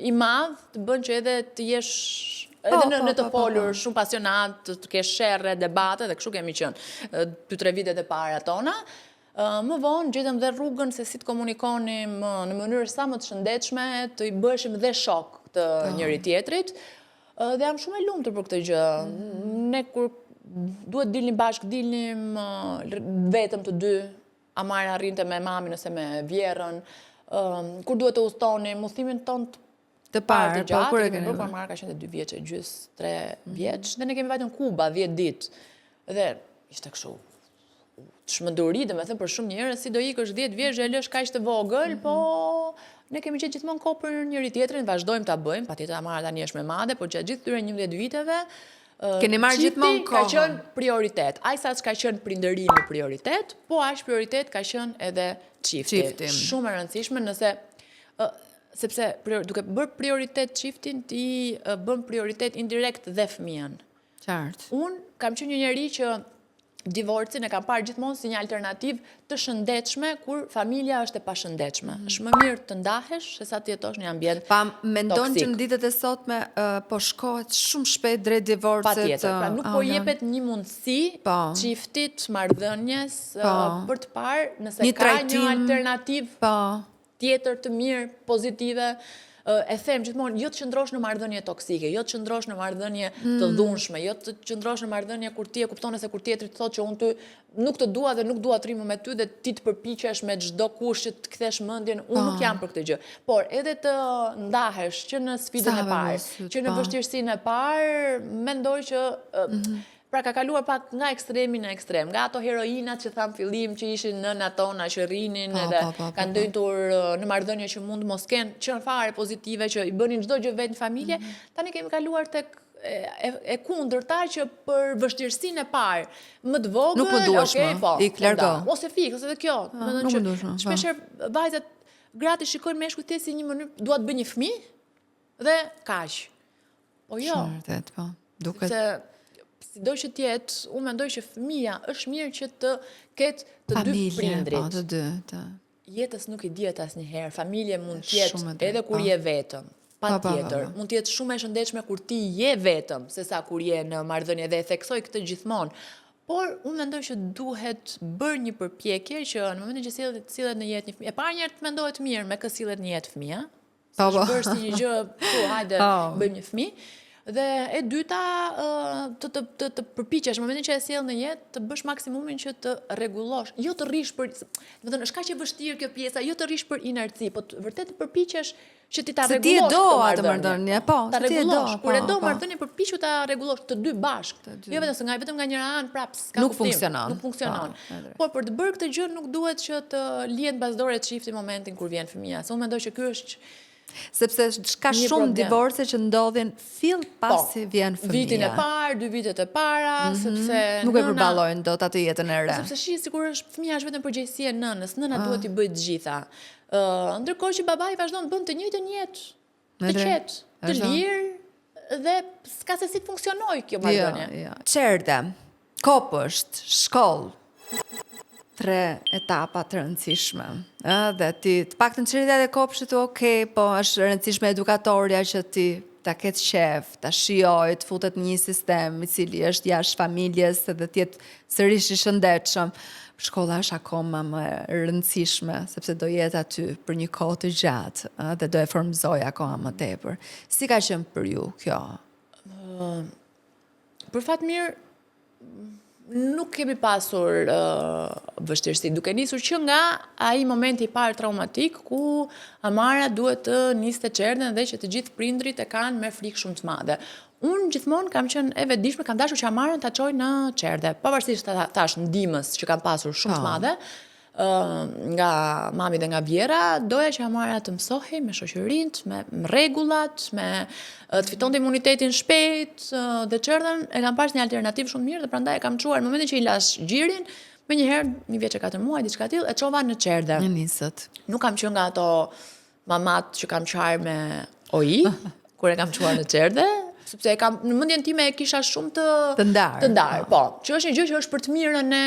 i madh të bën që edhe të jesh edhe në të folur shumë pasionat, të kesh sherrë, debate dhe kështu kemi qenë 2-3 vitet e para tona. Më vonë gjetëm dhe rrugën se si të komunikonim në mënyrë sa më të shëndetshme, të i bëheshim dhe shok të njëri tjetrit. Dhe jam shumë e lumtur për këtë gjë. Ne kur duhet dilnim bashkë, dilnim vetëm të dy, Amara arrinte me mamin ose me vjerën. Kur duhet të udhtonim, udhtimin ton të parë, të gjatë, kemi bërë kur Amara ka qenë 2 vjeç, gjys, 3 vjeç, dhe ne kemi vajtur në Kuba 10 ditë. Dhe ishte kështu çmenduri, domethënë për shumë njerëz si do ikësh 10 vjeç e lësh kaq të vogël, po ne kemi gjetë gjithmonë kohë për njëri tjetrin, vazhdojmë ta bëjmë, patjetër Amara tani është më madhe, por gjatë gjithë këtyre 11 viteve keni marrë gjithmonë kohë. Ka qenë prioritet. Ai sa ka qenë prindërimi prioritet, po aq prioritet ka qenë edhe çifti. Shumë e rëndësishme sepse duke bërë prioritet çiftin, ti bën prioritet indirekt dhe fëmijën. Qartë. Unë kam qenë një njerëz që divorcin e kam parë gjithmonë si një alternativë të shëndetshme kur familja është e pashëndetshme. Është më mirë të ndahesh se sa të jetosh në një ambient toksik. Pa mendon që në ditët e sotme po shkohet shumë shpejt drejt divorcit. Patjetër, pra nuk po jepet një mundësi çiftit, marrëdhënies për të parë nëse ka një alternativë tjetër të mirë, pozitive. E them gjithmonë, jo të qëndrosh në marrëdhënie toksike, jo të qëndrosh në marrëdhënie të dhunshme, jo të qëndrosh në marrëdhënie kur ti e kupton se kur tjetri të thotë që unë ty nuk të dua dhe nuk dua të rrim me ty dhe ti të përpiqesh me çdo kusht që të kthesh mendjen, unë nuk jam për këtë gjë. Por edhe të ndahesh që në sfidën e parë, që në vështirësinë e parë, mendoj që pra ka kaluar pak nga ekstremi në ekstrem, nga ato heroinat që tham fillim që ishin nëna tona që rrinin edhe kanë ndëjtur në marrëdhënie që mund mos kenë qenë fare pozitive që i bënin çdo gjë vetë në familje, tani kemi kaluar tek e kundërta që për vështirësinë e parë më të vogël, nuk më duhesh më, i largo. Ose fik, ose edhe kjo, nuk më duhesh më. Shpeshherë vajzat, gratë shikojnë meshkujt si një mënyrë dua të bëj një fëmijë dhe kaq. Po jo. Vërtet, po. Duket sido që tjetë, unë mendoj që fëmija është mirë që të ketë të dy prindrit. Të dy. Jetës nuk i dihet asnjëherë. Familje mund tjetë edhe kur je vetëm. Patjetër. Mund tjetë shumë e shëndetshme kur ti je vetëm, sesa kur je në marrëdhënie dhe e theksoj këtë gjithmonë. Por unë mendoj që duhet bërë një përpjekje që në momentin që sillet në jetë një fëmijë. E para njëherë të mendohet mirë me kë sillet në jetë fëmia. Është bërë si një gjë, hajde bëjmë një fëmijë. Dhe e dyta, të përpiqesh në momentin që e sjell në jetë, të bësh maksimumin që të rregullosh, jo të rrish për, domethënë është kaq e vështirë kjo pjesa, jo të rrish për inerci, po vërtet të përpiqesh që ti ta rregullosh atë marrëdhënie, po, ta rregullosh. Kur e do marrëdhënie përpiqu ta rregullosh të dy bashkë. Jo vetëm nga njëra anë, prap s'ka kuptim. Nuk funksionon. Por për të bërë këtë gjë nuk duhet që të lihet bazdore çifti në momentin kur vjen fëmia. Se unë mendoj që ky është sepse ka shumë divorce që ndodhin fill pasi vjen fëmia. Vitin e parë, 2 vitet e para, sepse nuk e përballojnë dot atë jetën e re. Sepse sigurisht fëmia është vetëm përgjegjësi e nënës, nëna duhet i bëjë të gjitha. Ndërkohë që babai vazhdon bën të njëjtën jetë, të qetë, të lirë dhe s'ka se si të funksionojë kjo marrëdhënie. Çerde, kopësht, shkollë. 3 etapa të rëndësishme. Dhe ti, të paktën çerdja e kopshtit, po është rëndësishme edukatorja që ti ta ketë qef, ta shijoj, të futet në një sistem i cili është jashtë familjes dhe të jetë sërish i shëndetshëm. Shkolla është akoma më rëndësishme, sepse do jetë aty për një kohë të gjatë dhe do e formëzoj akoma më tepër. Si ka qenë për ju kjo? Për fat mirë, nuk kemi pasur vështirësi. Duke nisur që nga ai momenti I parë traumatik ku Amara duhet të niste çerdhen dhe që të gjithë prindrit e kanë me frikë shumë të madhe. Unë gjithmonë kam qenë e vetëdijshme, kam dashur që Amarën ta çoj në çerdhe, pavarësisht thash ndihmës që kam pasur shumë të madhe nga mami dhe nga Vjera, doja që Amara të mësohej me shoqërinë, me rregullat, me të fitonte imunitetin shpejt dhe çerdhen e kam pasur një alternativë shumë mirë dhe prandaj e kam çuar në momentin që I lash gjirin, me njëherë 1 vjeç e 4 muaj, diçka tillë, e çova në çerdhe. Në nisët. Nuk kam qenë nga ato mamat që kam qarë me OI, kur e kam çuar në çerdhe, sepse e kam në mendjen time e kisha shumë të ndarë, po. Që është një gjë që është për të mirën e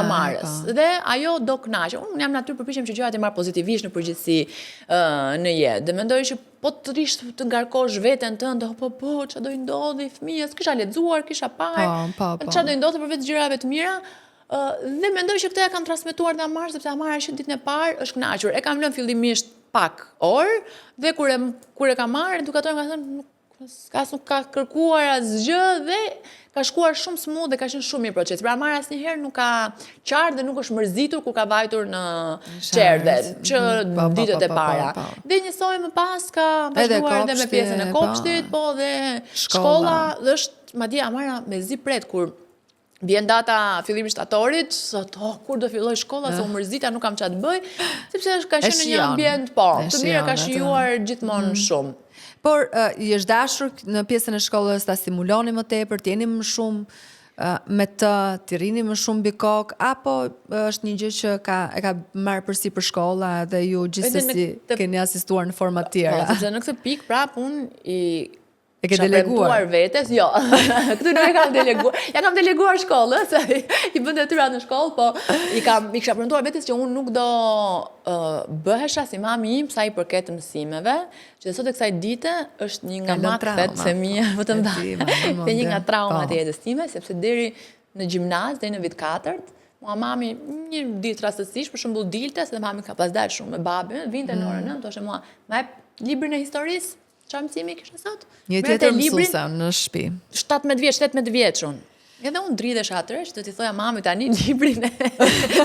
Amarës. Dhe ajo do kënaqe. Unë jam natyrë përpiqem që gjërat e marr pozitivisht në përgjithësi në jetë. Dhe mendoj që po të rish të ngarkosh veten tënde, po ç'a do I ndodhi fëmijës, kisha lexuar, kisha parë. Ç'a do I ndodhi përveç gjërave të mira. Dhe mendoj që këtë e kam transmetuar në Amarë, sepse Amara që ditën e parë është kënaqur. E kam lënë fillimisht pak orë dhe kur e kam marrë, edukatori më ka thënë nuk ka kërkuar asgjë dhe ka shkuar shumë smooth dhe ka qenë shumë mirë procesi. Pra Amara asnjëherë nuk ka qartë dhe nuk është mërzitur kur ka vajtur në çerdhe, që ditët e para. Dhe njësoj më pas ka vazhduar edhe me pjesën e kopshtit, po dhe shkolla, dhe është madje Amara me zi pret kur vjen data fillimi shtatorit, kur do filloj shkolla, se u mërzita, nuk kam çfarë të bëj, sepse ka qenë në një ambient, të mirë ka shijuar gjithmonë shumë. Por, jesh dashur në pjesën e shkollës ta stimuloni më tepër, t'jeni më shumë me të, t'i rini më shumë mbi kokë, apo është një gjë që e ka marrë përsipër shkolla dhe ju gjithsesi keni asistuar në forma tjera? Po, sepse në këtë pikë prap unë E ke deleguar vetes, jo. Këtë nuk e kam deleguar. Ja kam deleguar shkollës, I bën detyrat në shkollë, po I kisha premtuar vetes që unë nuk do bëhesha si mami im sa I përket mësimeve, që sot e kësaj dite është një nga makfet se mia vetëm dhe një nga traumat e jetës time, sepse deri në gjimnaz, deri në vit 4-rt, mami një ditë rastësisht, për shembull dilte, se mami ka pas dalë shumë me babën, vinte në orën 9, thoshte mua, "Ma jep librin e historisë?" Çfarë mësimi kishe sot? Një tjetër mësuese në shtëpi. 18 vjeç unë. Edhe unë dridhesha atëherë që t'i thoja mami tani librin e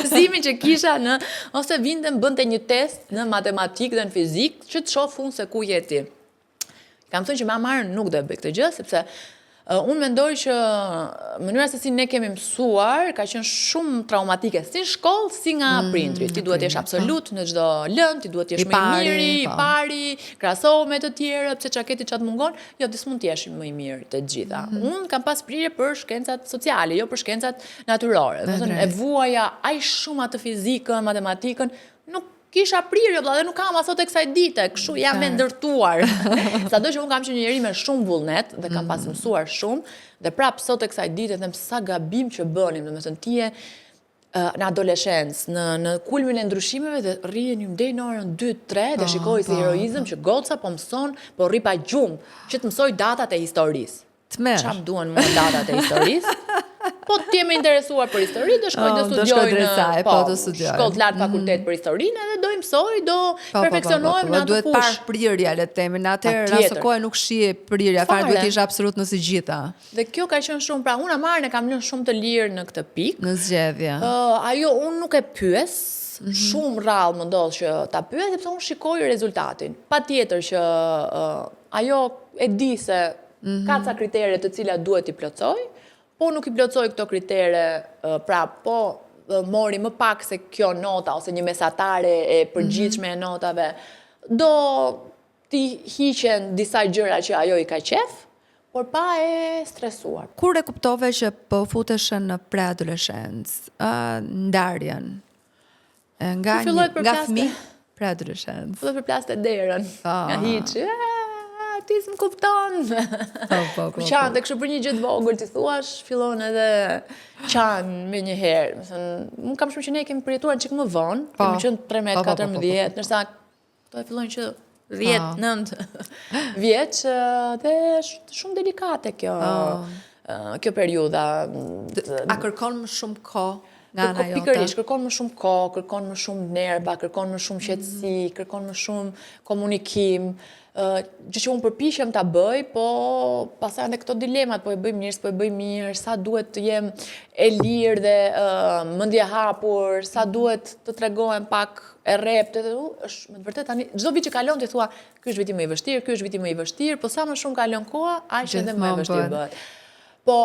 mësimin që kisha ose vinte bënte një test në matematikë dhe në fizikë që të shoh fund se ku je ti. Kam thënë që Amarën nuk do e bëj këtë gjë sepse unë mendoj që mënyra se si ne kemi mësuar ka qenë shumë traumatike si në shkollë, si nga prindrit. Ti duhet të jesh absolut në çdo lëndë, ti duhet të jesh më I miri, I pari, krahasohu me të tjerë, pse çka keti çat mungon, jo ti s'mund të jesh më I mirë të gjitha. Unë kam pas prirje për shkencat sociale, jo për shkencat natyrore. Do të thënë, e vuaja aq shumë atë fizikën, matematikën, nuk kisha prirje vëlla dhe nuk kam asot e kësaj dite, kështu jam e ndërtuar. Sado që unë kam qenë një njeri me shumë vullnet dhe kam pas mësuar shumë dhe prap sot e kësaj dite them sa gabim që bënim, domethënë ti je në adoleshencë, në kulmin e ndryshimeve dhe rrihenim deri në orën 2-3 dhe shikoj si heroizëm që goca po mëson, po rri pa gjumë, që të mësoj datat e historisë. Çfarë duan mua datat e historisë? Po ti je më interesuar për histori, do shkoj të studioj në shkollë të lartë fakultet për historinë edhe do I mësoj, do perfeksionohem në atë duhet parë prirja le të themi, në atëherë asë kohë nuk shihe prirja, fare duhet isha absolut në së gjitha. Dhe kjo ka qenë shumë, pra unë Amarën e kam lënë shumë të lirë në këtë pikë. Në zgjedhje. Ajo unë nuk e pyes, shumë rrallë më ndodh që ta pyes sepse unë shikoj rezultatin. Patjetër që ajo e di se ka ca kritere të cilat duhet I plotësoj. Po nuk I plotësoj këto kritere, pra po mori më pak se kjo nota ose një mesatare e përgjithshme e notave, do t'i hiqen disa gjëra që ajo I ka qef, por pa e stresuar. Kur e kuptove që po futeshen në preadoleshencë, ndarjen, nga fëmijë preadoleshencë? Filloi përplaste derën, nga hiqi, ti s'm kupton. Qan, dhe kështu për një gjë të vogël ti thuash, fillon edhe qan me një herë. Unë kam shumë që ne kemi përjetuar çik më vonë, kemi qenë 13-14, ndërsa këto e fillojnë që 10-9 vjeç dhe është shumë delikate kjo periudha. A kërkon më shumë kohë? nga ana jote. Pikërisht, kërkon më shumë kohë, kërkon më shumë nerva, kërkon më shumë qetësi, kërkon më shumë komunikim, gjë që unë përpiqem ta bëj, po pastaj edhe këto dilemat, po e bëj mirë, po e bëj mirë, sa duhet të jem e lirë dhe mendje hapur, sa duhet të tregohem pak e rrept, edhe është me të vërtetë tani çdo vit që kalon ti thua, ky është viti më i vështirë, ky është viti më i vështirë, po sa më shumë kalon koha, aq edhe më e vështirë bëhet. Po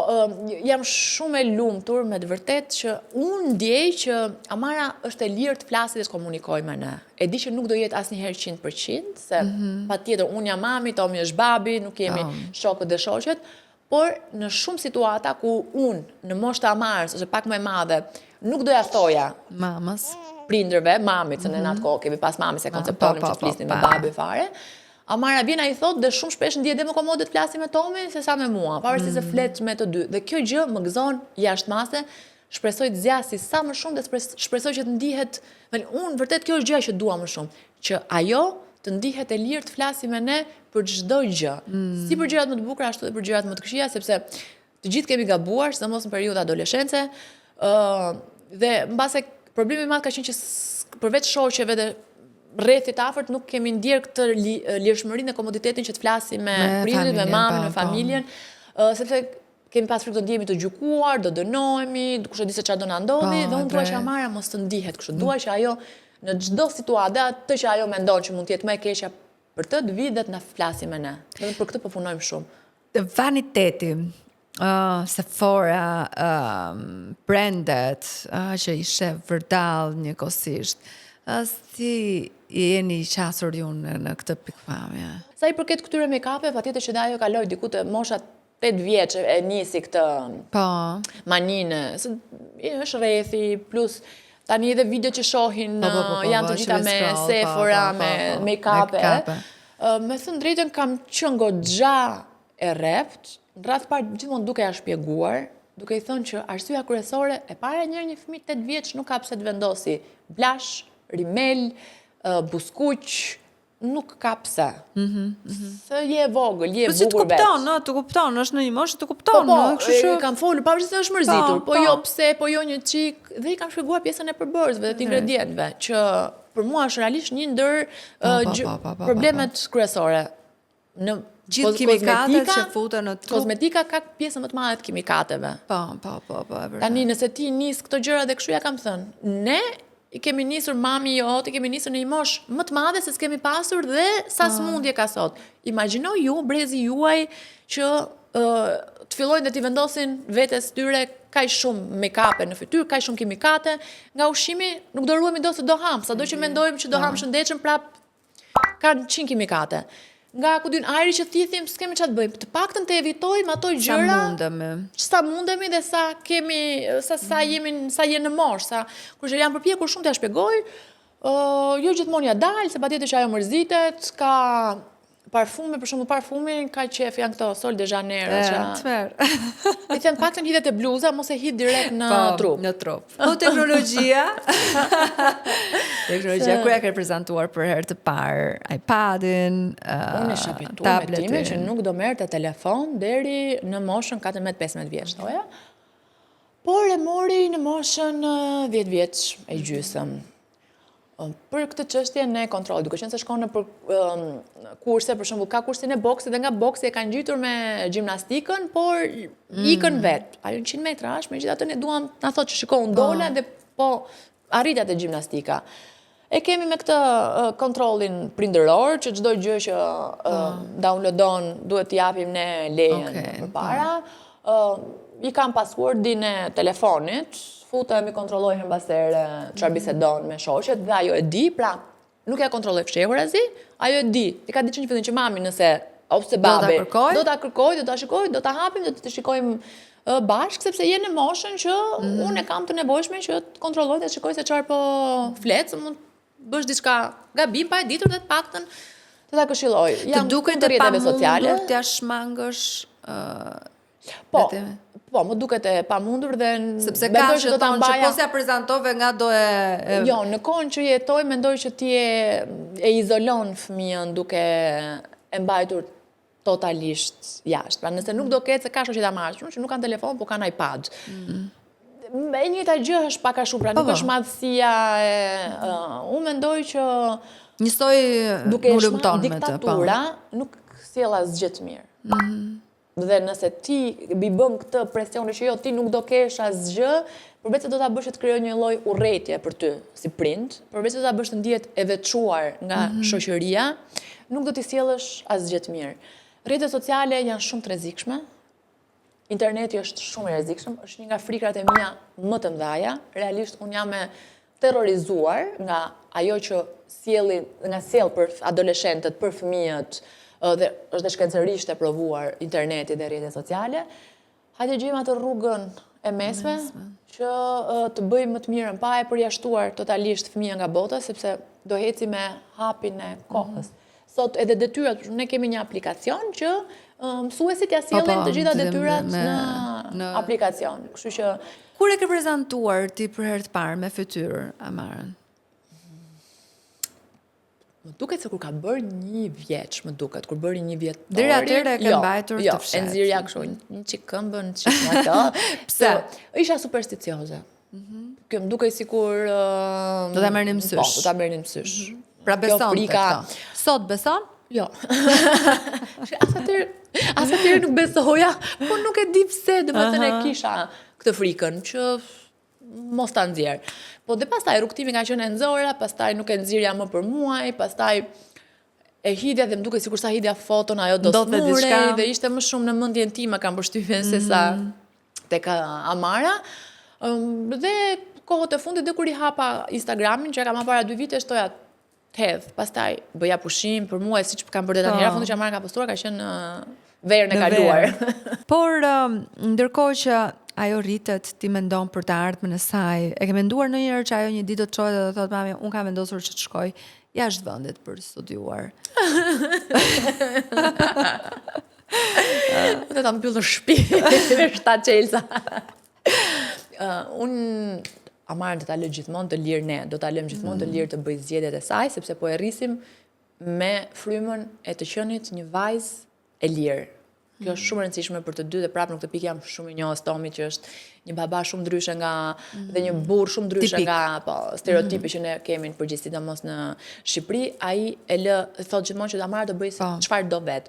jam shumë e lumtur me të vërtetë që unë ndjej që Amara është e lirë të flasë dhe të komunikojë me ne. E di që nuk do jetë asnjëherë 100%, se patjetër unë jam mami, Tomi është babi, nuk jemi shokët dhe shoqet, por në shumë situata ku unë në moshë të Amarës ose pak më e madhe, nuk doja thoja Mamës. prindërve, mamit, se në atë kohë kemi pas mami se konceptonim që të flisnin me babi fare. Amara vjen ai thotë dhe shumë shpesh ndihet dhe më komode të flasim me Tomin se sa me mua, pavarësisht se flet me të dy. Dhe kjo gjë më gëzon jashtëmase, shpresoj të zgjasi sa më shumë dhe shpresoj që të ndihet, unë vërtet kjo është gjëja që dua më shumë, që ajo të ndihet e lirë të flasi me ne për çdo gjë. Si për gjërat më të bukura ashtu edhe për gjërat më të këqija, sepse të gjithë kemi gabuar, sidomos në periudhë adoleshence, dhe mbase problemi i madh ka qenë që përveç shoqeve dhe rrethit afërt nuk kemi ndjerë këtë lirshmërinë dhe komoditetin që të flasim me prindrit, me mamën, me familjen, sepse kemi pas frikë do ndihemi të gjykuar, do dënohemi, kush e di se çfarë do na ndodhi, dhe unë dua që Amara mos të ndihet kështu. Dua që ajo në çdo situatë, atë që ajo mendon që mund të jetë më e keqja për të vi dhe të na flasi me ne. Dhe për këtë po punojmë shumë. Vaniteti, Sephora, brandet, që i shef vërdall njëkohësisht. Si jeni qasur ju në këtë pikpamje? Sa i përket këtyre make-upeve, patjetër që dhe ajo kaloi diku te mosha 8 vjeç e nisi këtë maninë. Është rrethi, plus tani edhe video që shohin janë të gjitha me Sephora, me make-up. Me thënë drejtën kam qenë goxha e rrept, në radh parë gjithmonë duke ja shpjeguar, duke i thënë që arsyeja kryesore e para një fëmijë 8 vjeç nuk ka pse të vendosi blash, rimel, buskuq, nuk ka pse. Se je vogël, je bukur veç. Të kupton, është në një moshë të kupton. Po, kam folur, pavarësisht se është mërzitur, po jo pse, po jo një çik, dhe i kam shpjeguar pjesën e përbërësve dhe të ingredientëve, që për mua është realisht një ndër problemet kryesore. Në gjithë kimikatet që futen në trup. Kozmetika ka pjesën më të madhe të kimikateve. Po. Tani nëse ti nis këto gjëra dhe kështu ja kam thënë, ne i kemi nisur mami jot, i kemi nisur në një moshë më të madhe se s'kemi pasur dhe sa smundje ka sot. Imagjino ju, brezi juaj, që të fillojnë dhe t'i vendosin vetes tyre kaq shumë make-up në fytyrë, kaq shumë kimikate, nga ushqimi nuk do ruhemi do se do ham, sado që mendojmë që do ham shëndetshëm prap kanë 100 kimikate. Nga ku dyn ajri që thithim, s'kemi çfarë të bëjmë. Të paktën të evitojmë ato gjëra. Sa mundemi dhe sa kemi, sa jemi në moshë, kur janë përpjekur shumë t'ia shpjegoj, jo gjithmonë ja dal, se patjetër që ajo mërzitet, ka parfume, për shembull parfumin, ka qef janë këto Sol de Janeiro. I them paktën hidhet e bluza, mos e hidh direkt në trup. Në trup. Po teknologjia. Teknologjia kur e ke prezantuar për herë të parë iPadin, unë isha habituar me timin që nuk do merrte telefon deri në moshën 14-15 vjeç, thoja. Por e mori në moshën 10 vjeç e gjysëm. Për këtë çështje ne kontroll, duke qenë se shkon në për kurse, për shembull, ka kursin e boksit dhe nga boksi e kanë ngjitur me gjimnastikën, por ikën vet. Ajo 100 metra është, megjithatë ne duam, na thotë që shikoj unë dola dhe po arrita te gjimnastika. E kemi me këtë kontrollin prindëror, që çdo gjë që downloadon duhet t'i japim ne lejen përpara. I kam passwordin e telefonit, futemi, kontrollojmë mbasere çfarë bisedon me shoqet dhe ajo e di, pra nuk ja kontrolloj fshehurazi, ajo e di. I ka diçka një fillim që mami nëse ose babi do ta kërkoj, do ta shikoj, do ta hapim, do të shikojmë bashkë, sepse je në moshën që unë e kam të nevojshme që të kontrolloj dhe të shikoj se çfarë po flet, mund bësh diçka gabim pa e ditur dhe të paktën të ta këshilloj. Të duket e pamundur t'ia shmangësh Po, më duket e pamundur dhe sepse ka që thonë që po s'ja prezantove nga do e... Jo, në kohën që jetoj, mendoj që ti e izolon fëmijën duke e mbajtur totalisht jashtë. Pra nëse nuk do ketë, se ka shoqet amarshme që nuk kanë telefon, po kanë iPad. E njëjta gjë është pak a shumë, pra nuk është madhësia unë mendoj që njësoj duke ulëmton me të. diktatura nuk sjell asgjë të mirë. Dhe nëse ti bëm këtë presion që jo ti nuk do kesh asgjë, përveç se do ta bësh të krijoj një lloj urrëtie për ty si prind, përveç se do ta bësh të ndihet e veçuar nga shoqëria, nuk do t'i sjellësh asgjë të mirë. Rrjetet sociale janë shumë të rrezikshme. Interneti është shumë i rrezikshëm, është një nga frikrat e mia më të mëdha. Realisht unë jam e terrorizuar nga ajo që sjell për adoleshentët, për fëmijët, dhe është dhe shkencërisht e provuar interneti dhe rrjetet sociale. Hajde gjejmë atë rrugën e mesme që të bëjmë më të mirën, pa e përjashtuar totalisht fëmijën nga bota, sepse do heci me hapin e kohës. Sot edhe detyrat, ne kemi një aplikacion që mësuesit ja sjellin të gjitha detyrat në aplikacion. Kështu që kur e ke prezantuar ti për herë të parë me fytyrë Amarën? Më duket se kur ka bërë 1 vjeç, kur bëri 1 vjetori. Deri atëherë e ke mbajtur të fshetë. Jo, e nxirja kështu një çik këmbën, një çik me ato. Pse? Isha supersticioze. Kjo më dukej sikur do ta merrnin mësysh. Po, do ta merrnin mësysh. Pra beson te këto. Sot beson? Jo. As atëherë nuk besoja, po nuk e di pse, domethënë e kisha këtë frikën që mos ta nxjerr. Po dhe pastaj rrugtimi ka qenë e nxora, pastaj nuk e nxirja më për muaj, pastaj e hidja dhe më duket sikur sa hidja foton ajo do smurej dhe ishte më shumë në mendjen time kam përshtypjen se sa tek Amara. Dhe kohët e fundit dhe kur I hapa Instagramin, që e kam para 2 vite, shtoja të hedh, pastaj bëja pushim për mua, siç kam bërë tani herë fundit që Amara ka postuar, ka qenë verën e kaluar. Por ndërkohë që ajo rritet, ti mendon për të ardhmen e saj, e ke menduar ndonjëherë që ajo një ditë do të çohet dhe do thotë mami, unë kam vendosur që të shkoj jashtë vendit për studiuar. Dhe ta mbyllë në shtëpi, shtat Çelsa. Unë Amarën do ta lë gjithmonë të lirë ne, do ta lëm gjithmonë të lirë të bëj zgjedhjet e saj, sepse po e rrisim me frymën e të qenit një vajzë e lirë. Kjo është shumë e rëndësishme për të dy dhe prapë në këtë pikë jam shumë i njohës Tomi që është një baba shumë ndryshe nga dhe një burr shumë ndryshe nga stereotipi që ne kemi në përgjithësi sidomos në Shqipëri, ai e lë thotë gjithmonë që Amara do bëj çfarë do vet.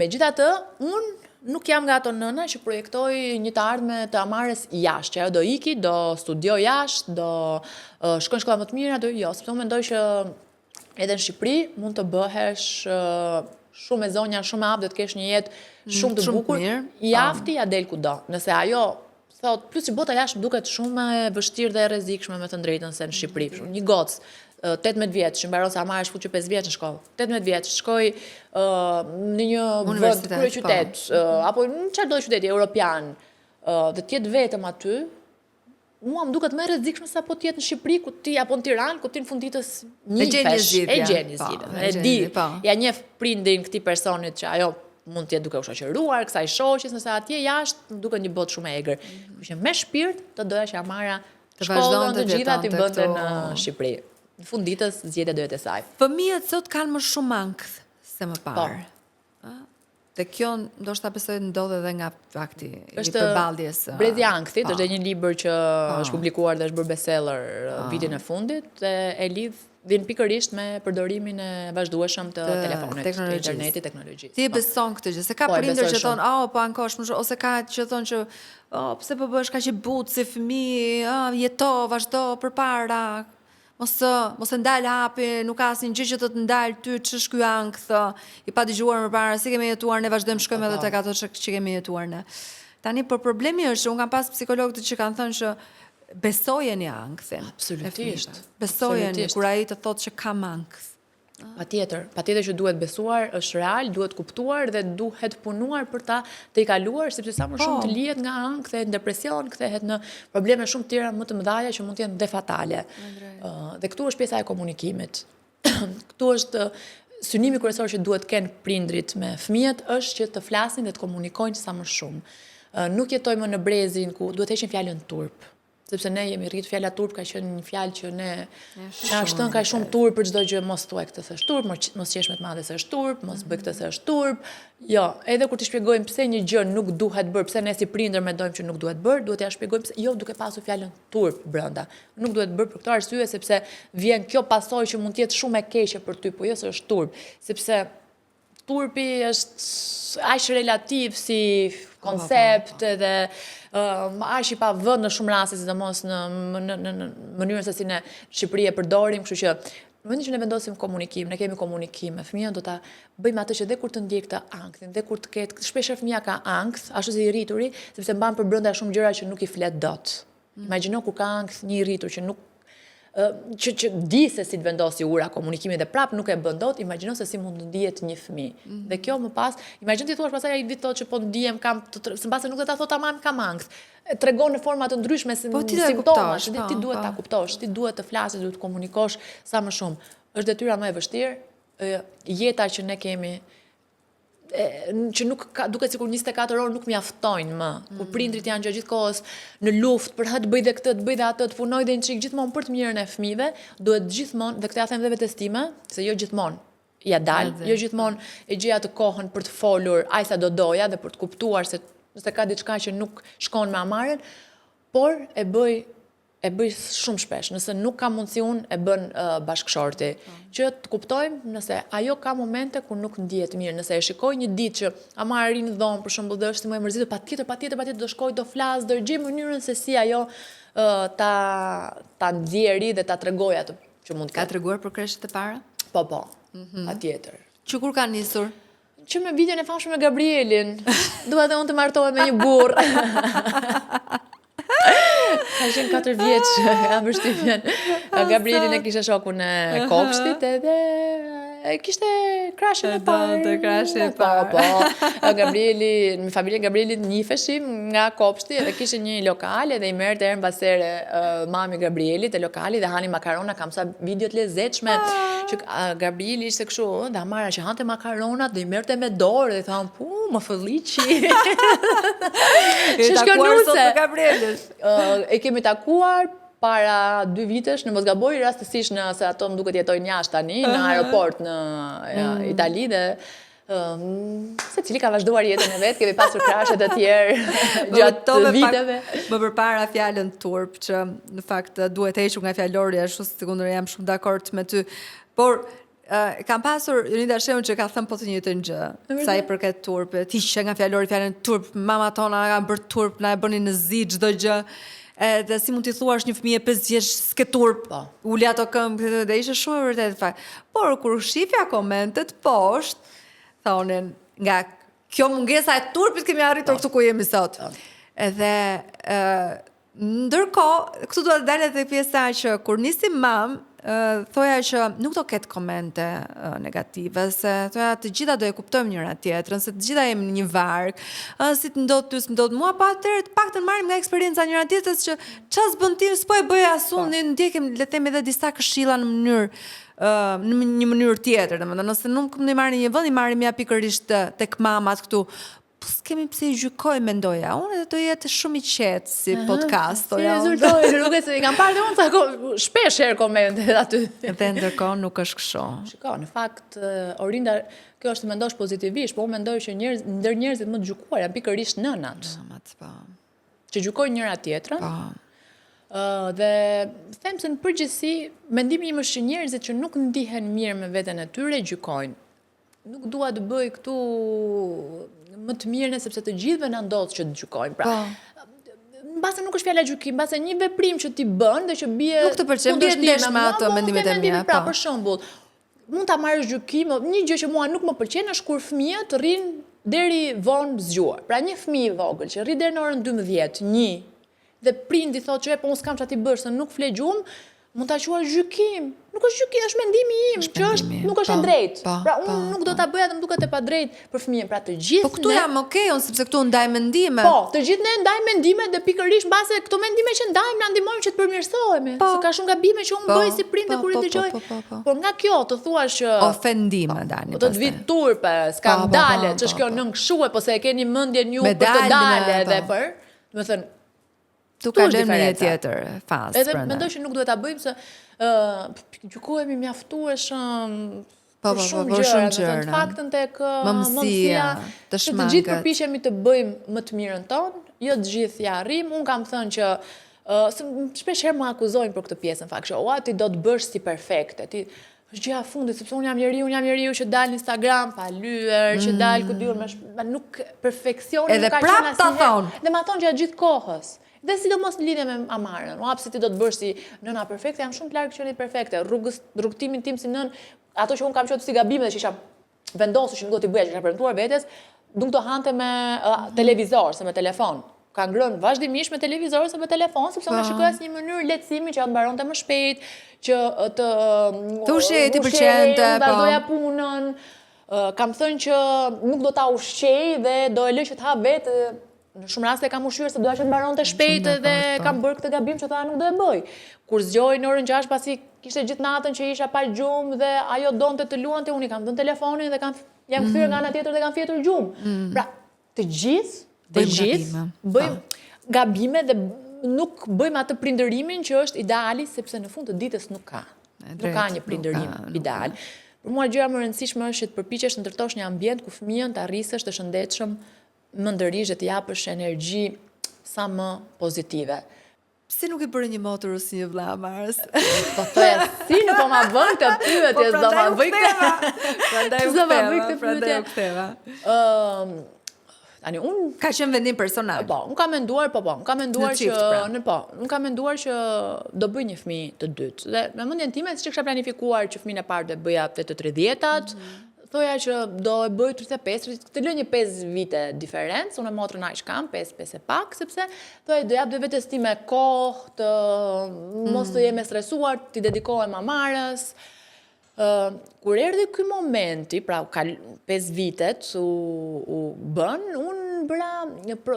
Megjithatë, unë nuk jam nga ato nëna që projektoj një të ardhme të Amarës jashtë, që ajo do iki, do studioj jashtë, do shkon shkolla më të mira, do jo, sepse unë mendoj që edhe në Shqipëri mund të bëhesh shumë e zonja, shumë e hapë, dhe të kesh një jetë shumë të bukur, jafti ja del kudo. Nëse ajo, thot, plus që bota jashtë më duket shumë e vështirë dhe e rrezikshme me të drejtën se në Shqipëri. Një gocë, 18 vjeç, që mbaron se Amara është futur 5 vjeç në shkollë. 18 vjeç, shkoj në një vend kryeqytet, apo në çfarëdo qyteti europian, dhe të jetë vetëm aty, mua më duket më e rrezikshme sa po të jetë në Shqipëri, ku ti apo në Tiranë, ku ti në fundites e gjeni zgjidhjen. E di, ja njeh prindin këtij personit që ajo mund të jetë duke u shoqëruar kësaj shoqes, nëse atje jashtë më duket një botë shumë e egër. Kështu që me shpirt të doja që Amara shkollën të gjitha t'i bënte në Shqipëri. Në funditës zgjedhja do jetë e saj. Fëmijët sot kanë më shumë ankth se më parë. Dhe kjo ndoshta besoj ndodh edhe nga fakti I përballjes. Brezi Ankthit është një libër që është publikuar dhe është bërë bestseller vitin e fundit dhe e lidh vjen pikërisht me përdorimin e vazhdueshëm të telefonit, të internetit, teknologjisë. Ti e beson këtë gjë? Se ka prindër që thonë, po ankosh më shumë, ose ka që thonë që pse po bësh kaq i butë si fëmijë, jeto, vazhdo përpara. Mos e ndal hapi, nuk ka asnjë gjë që të të ndal ty, ç'është ky ankth I pa dëgjuar më parë, si kemi jetuar ne, vazhdojmë shkojmë edhe tek ato që kemi jetuar ne. Tani por problemi është, unë kam pas psikologët që kanë thënë që besojeni ankthin. Absolutisht. Besojeni kur ai të thotë që kam ankth. Patjetër që duhet besuar, është real, duhet kuptuar dhe duhet punuar për ta të I kaluar, sepse sa më shumë të lihet nga ankth, kthehet në depresion, kthehet në probleme shumë të tjera më të mëdha që mund të jenë dhe fatale. Dhe këtu është pjesa e komunikimit. Këtu është synimi kryesor që duhet kenë prindrit me fëmijët është që të flasin dhe të komunikojnë sa më shumë. Nuk jetojmë në brezin ku duhet heqin fjalën turp. sepse ne jemi rritë fjala turp ka qenë një fjalë që ne na shton ka shumë turp për çdo gjë, mos thuaj këtë se është turp, mos qesh me të madhe se është turp, mos bëj këtë se është turp. Jo, edhe kur të shpjegojmë pse një gjë nuk duhet bërë, pse ne si prindër mendojmë që nuk duhet bërë, duhet ja shpjegojmë pse jo duke pasur fjalën turp brenda. Nuk duhet bërë për këtë arsye sepse vjen kjo pasojë që mund të jetë shumë e keqe për ty, po jo se është turp, sepse turpi është aq relativ si koncept edhe aq i pa vend në shumë raste, sidomos në mënyrën se si ne në Shqipëri e përdorim, kështu që në momentin që ne vendosim komunikim, ne kemi komunikim me fëmijën, do ta bëjmë atë që dhe kur të ndjek të anktin, dhe kur të ketë, shpesh fëmia ka ankth, ashtu si i rrituri, sepse mban për brenda shumë gjëra që nuk i flet dot. Imagjino kur ka ankth një i rritur që nuk që di se si të vendosi ura komunikimi dhe prap nuk e bën dot, imagjino se si mund të ndihet një fëmijë. Dhe kjo më pas, imagjino ti thua pastaj ai vit thotë që po ndihem kam, mbase nuk do ta thotë tamam kam ankth. Tregon në forma të ndryshme simptoma, ti duhet ta kuptosh, ti duhet të flasësh, duhet të komunikosh sa më shumë. Është detyra më e vështirë, jeta që ne kemi që nuk ka, duket sikur 24 orë nuk mjaftojnë më. Kur prindrit janë gjatë gjithë kohës në luftë për të bëj dhe këtë, të bëj dhe atë, të punoj dhe një çik gjithmonë për të mirën e fëmijëve, duhet gjithmonë, dhe këtë ja them dhe vetes time, se jo gjithmonë ja dal, jo gjithmonë e gjeja të kohën për të folur aq sa do doja dhe për të kuptuar se nëse ka diçka që nuk shkon me amaren, por e bëj shumë shpesh. Nëse nuk ka mundësi unë, e bën bashkëshorti. Që të kuptojmë nëse ajo ka momente kur nuk ndihet mirë. Nëse e shikoj një ditë që ama arrin në dhomë, për shembull, dhe është më e mërzitur, patjetër do shkoj, do flas, do gjej mënyrën se si ajo ta nxjerri dhe ta tregoj atë që mund të Ka treguar për kreshët e para? Po, patjetër. Që kur ka nisur? Që me videon e famshëm me Gabrielin, dua dhe unë të martohem me një burr. Ka qenë 4 vjeç, kam përshtypjen. Gabrielin e kisha shokun e Kopshtit edhe kishte krashin e parë. Po. Gabrieli, në familjen Gabrielit njiheshim nga Kopshti edhe kishte një lokal edhe i merrte herë mbas here mami Gabrielit te lokali dhe hani makarona, kam sa video të lezetshme që Gabrieli ishte kështu, dhe Amara që hante makaronat dhe i merrte me dorë dhe i thanë, "Pu, më fëlliçi." E takuar sot me Gabrielin. E kemi takuar para 2 vitesh, në mos gaboj, rastësisht se ato më duket jetojnë jashtë tani, në aeroport në Itali dhe se cili ka vazhduar jetën e vetë, kemi pasur krashe të tjerë gjatë viteve. Më përpara fjalën turp, që në fakt duhet hequr nga fjalori, ashtu sekondër jam shumë dakord me ty. Por kam pasur Jonida Sheun që ka thënë po të njëjtën gjë, sa i përket turpit. Hiqe nga fjalori fjalën turp, mama tona na kanë bërë turp, na e bënin në zi çdo gjë. Dhe si mund t'i thuash një fëmijë 5 vjeç s'ke turp, uli ato këmbë, dhe ishte shumë e vërtetë fakt. Por kur shifja komentet poshtë, thonin nga kjo mungesa e turpit kemi arritur këtu ku jemi sot. Edhe ndërkohë, këtu duhet dalë edhe pjesa që kur nisi mam, thoja që nuk do ketë komente negative, se thoja të gjitha do e kuptojmë njëra tjetrën, se të gjitha jemi në një varg, si të ndodh ty, s'ndodh mua, pa atëherë të paktën marrim nga eksperienca njëra tjetrës që ças bën ti, s'po e bëj asun, ne ndjekim le të themi edhe disa këshilla në një mënyrë tjetër, domethënë nëse nuk më marrin një vend, i marrim ja pikërisht tek mamat këtu. Po s'kemi pse i gjykoj, mendoja. Unë do jetë shumë i qetë si podcast. Si rezultoi, rrugës se i kam parë dhe unë shpesh herë komente aty. Dhe ndërkohë nuk është kështu. Shiko, në fakt, Orinda, kjo është të mendosh pozitivisht, po unë mendoj që ndër njerëzit më të gjykuar janë pikërisht nënat. Që gjykojnë njëra tjetrën. Dhe them se në përgjithësi, mendimi im është që njerëzit që nuk ndihen mirë me veten e tyre gjykojnë. Nuk dua të bëj këtu më të mirën, sepse të gjithëve na ndodh që të gjykojmë. Pra, mbase nuk është fjala gjykim, mbase një veprim që ti bën dhe që bie nuk të pëlqen, bie ndesh me ato mendimet e mia. Pra, për shembull, mund ta marrësh gjykim, një gjë që mua nuk më pëlqen është kur fëmijët rrin deri vonë zgjuar. Pra, një fëmijë i vogël që rri deri në orën 12, dhe prindi thotë që po unë s'kam çfarë ti bësh, se nuk fle gjumë, mund ta quash gjykim. Nuk është gjykim, është mendimi im, që nuk është e drejtë. Pra unë nuk do ta bëja dhe më duket e padrejtë për fëmijën. Pra të gjithë. Po këtu jam okay, sepse këtu ndaj mendime. Po, të gjithë ne ndaj mendime dhe pikërisht mbase këto mendime që ndajmë na ndihmojnë që të përmirësohemi. Se ka shumë gabime që unë bëj si prindër kur i dëgjoj. Por nga kjo të thuash që ofendime dani. Do të vi turpe, skandale, ç'është kjo nën kshuë, po se e keni mendjen ju për të dalë edhe për, do të thënë Tu Këtu është kalojmë në një diferenca. tjetër fazë Edhe brenda. mendoj që nuk duhet ta bëjmë se gjykohemi mjaftueshëm Po, për shumë për gjëra, shumë me thënë gjëra. të faktën tek Mëmësia, të që të gjithë shmangat. përpiqemi të bëjmë më të mirën tonë, jo të gjithë ja arrim. Unë kam thënë që shpesh herë më akuzojnë për këtë pjesën, në fakt, që ua ti do të bësh si perfekte. Ti është gjëja e fundit, sepse unë jam njeriu që dal në Instagram pa lyer, që dal ku diun me nuk perfeksioni Edhe nuk ka prap qenë ta asnjëherë. thonë. Dhe ma thonë gjatë gjithë kohës. Dhe sidomos në lidhje me Amarën. Ua pse ti do të bësh si nëna perfekte, jam shumë të larg qenit perfekte. Rrugtimin tim si nën, ato që unë kam qenë si gabime dhe që isha vendosur që nuk do t'i bëja, që isha premtuar vetes, nuk do hante me televizor, se me telefon. Ka ngrënë vazhdimisht me televizor ose me telefon, sepse unë shikoja si një mënyrë lehtësimi që atë mbaronte më shpejt, që Të ushqej, ti pëlqente, po. vazhdoja punën. Kam thënë që nuk do ta ushqej dhe do e lë që të ha vetë. Në shumë raste kam ushqyer se doja që të mbaronte shpejt dhe kam bërë këtë gabim që tha nuk do e bëj. Kur zgjoj në orën 6 pasi kishte gjithë natën që isha pa gjumë dhe ajo donte të luante, unë i kam dhënë telefonin dhe jam kthyer nga ana tjetër dhe kam fjetur gjumë. Pra, të gjithë bëjmë gabime dhe nuk bëjmë atë prindërimin që është ideali, sepse në fund të ditës nuk ka. Nuk ka një prindërim ideal. Për mua gjëja më e rëndësishme është që të përpiqesh të ndërtosh një ambient ku fëmijën të arrisësh të shëndetshëm, më ndërish dhe të japësh energji sa më pozitive. Si nuk i bëre një motor ose një vlla Amarës? Po thoya si nuk po ma bën këtë pyetje, do ma bëj këtë. Prandaj u ktheva. Tani unë Ka qenë vendim personal. unë kam menduar, unë kam menduar Në çift, pra. unë kam menduar që do bëj një fëmijë të dytë. Dhe me mendjen time, siç e kisha planifikuar që fëmijën e parë do e bëja te të 30-tat, thoja që do e bëj 35, të lë një 5 vite diferencë, unë e motrën aq kam, 5 e pak, sepse thoja do jap dhe vetes time kohë të mos të jem e stresuar, t'i dedikohem Amarës. Kur erdhi ky momenti, pra 5 vitet u bën, unë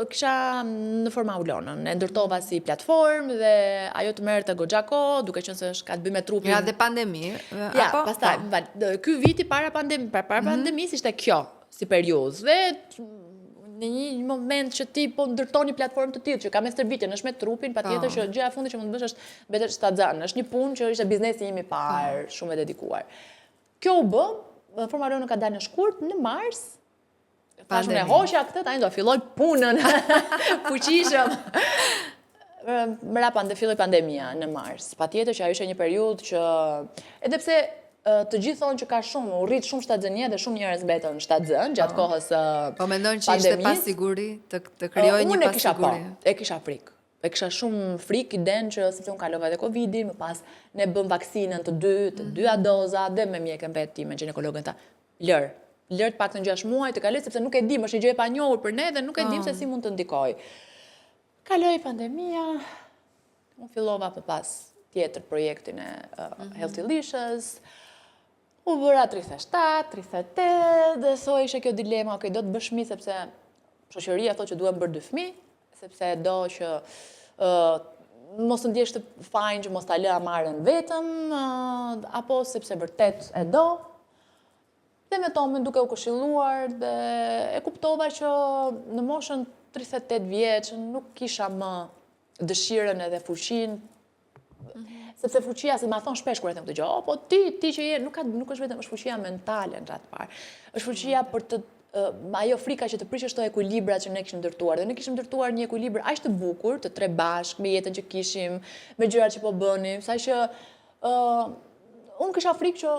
kisha në formaulonën, e ndërtova si platformë dhe ajo të merrte goxha kohë, duke qenë se ka të bëjë me trupin. Ja, dhe pandemi. Ja, pastaj, ky viti para pandemisë ishte kjo si periudhë. Dhe në një moment që ti po ndërton një platformë të tillë që ka me stërvitjen, është me trupin, patjetër që gjëja e fundit që mund të bësh është mbetesh stazan. Është një punë që ishte biznesi im i parë, shumë e dedikuar. Kjo u bë, formalonën ka dalë në shkurt, në mars. Tashmë e hoqja këtë, tani do filloj punën. Fuqishëm. Filloi pandemia në mars. Patjetër që ajo ishte një periudhë që edhe pse të gjithë thonë që ka shumë, u rrit shumë shtatzënie dhe shumë njerëz mbetën shtatzën gjatë kohës pandemisë. Po mendon që ishte pasiguri të krijojë një pasiguri? E kisha frikë. E kisha shumë frikë idenë që sepse unë kalova edhe Covidin, më pas ne bëm vaksinën të dyja doza dhe me mjekën vet time, ginekologën ta. Lër të paktën 6 muaj të kaloj sepse nuk e dim, është një gjë e panjohur për ne dhe nuk e dim se si mund të ndikoj. Kaloi pandemia, unë fillova më pas tjetër projektin e Healthylicious. U bëra 37, 38, dhe ishe kjo dilema, do të bësh fëmijë sepse shoqëria thotë që duhet bërë 2 fëmijë, sepse do që mos të ndjesh të fajin që mos ta lë Amarën vetëm, apo sepse vërtet e do. Dhe me Tomin duke u këshilluar dhe e kuptova që në moshën 38 vjeç nuk kisha më dëshirën edhe fuqinë. Sepse fuqia, se ma thonë shpesh kur e them këtë gjë, po ti që je, nuk është vetëm, është fuqia mentale në ratë parë. Është fuqia për të ajo frika që të prishësh të ekuilibrat që ne kishim ndërtuar. Dhe ne kishim ndërtuar një ekuilibër aq të bukur, të 3 bashk, me jetën që kishim, me gjërat që po bënim, saqë unë kisha frikë që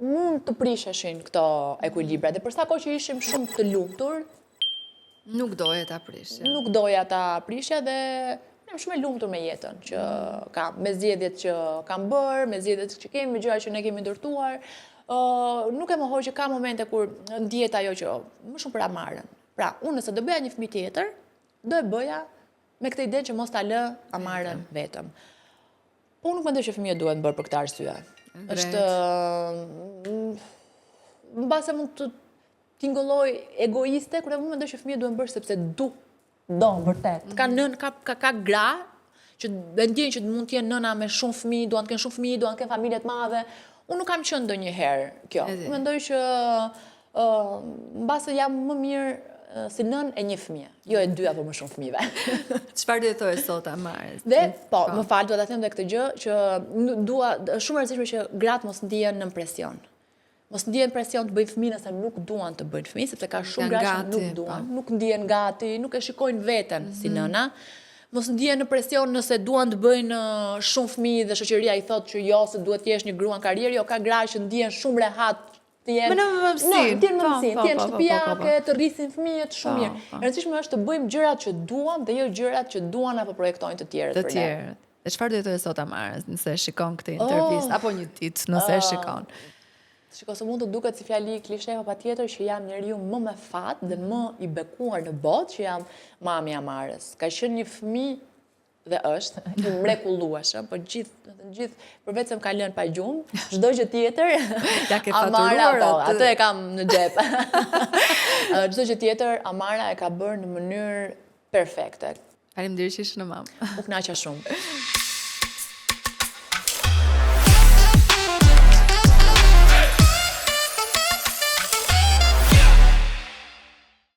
mund të prisheshin këto ekuilibra. Dhe për sa kohë që ishim shumë të lumtur, nuk doja ta prishja. Nuk doja ta prishja dhe jam shumë e lumtur me jetën që kam, me zgjedhjet që kam bërë, me zgjedhjet që kemi, me gjërat që ne kemi ndërtuar. Nuk e mohoj që ka momente kur ndihet ajo që më shumë për Amarën. Pra, unë nëse do bëja një fëmijë tjetër, do e bëja me këtë ide që mos ta lë Amarën vetëm. Po unë nuk mendoj që fëmijët duhen bërë për këtë arsye. Është mbase mund të tingëlloj egoiste, kur unë mendoj që fëmijët duhen bërë sepse do vërtet. Ka gra që ndjejnë që mund të jenë nëna me shumë fëmijë, duan të kenë shumë fëmijë, duan të kenë familje të madhe. Unë nuk kam qenë ndonjëherë kjo. Mendoj që mbase jam më mirë si nën e një fëmije, jo e 2 apo më shumë fëmijëve. Çfarë do të thojë sot Amares? Dhe, po, më falë, do të them dhe këtë gjë, që shumë e rëndësishme që gratë mos ndihen në presion. Mos ndihen presion të bëjnë fëmijë nëse nuk duan të bëjnë fëmijë, sepse ka shumë gratë që nuk duan, nuk ndihen gati, nuk e shikojnë veten si nëna. Mos ndihen në presion nëse duan të bëjnë shumë fëmijë dhe shoqëria i thotë që jo, se duhet të jesh një grua në karrierë, jo ka gra që ndihen shumë rehat të jenë në mëmësinë, të jenë shtëpiake, të rrisin fëmijët shumë mirë. E rëndësishme është të bëjmë gjërat që duam dhe jo gjërat që duan apo projektojnë të tjerët për ne. E çfarë do të thojë sot Amares nëse shikon këtë intervistë apo një ditë nëse e shikon? Shiko, se mund të duket si fjali klishe, pa tjetër që jam njeriu më me fat dhe më i bekuar në botë që jam mami Amares. Ka qenë një fëmijë dhe është i mrekullueshëm, po gjithë përveç se më ka lënë pa gjumë, çdo gjë tjetër ja ke Amara, faturuar po, atë e kam në xhep. Çdo gjë tjetër Amara e ka bërë në mënyrë perfekte. Faleminderit që ishe në mamë. U kënaqa shumë.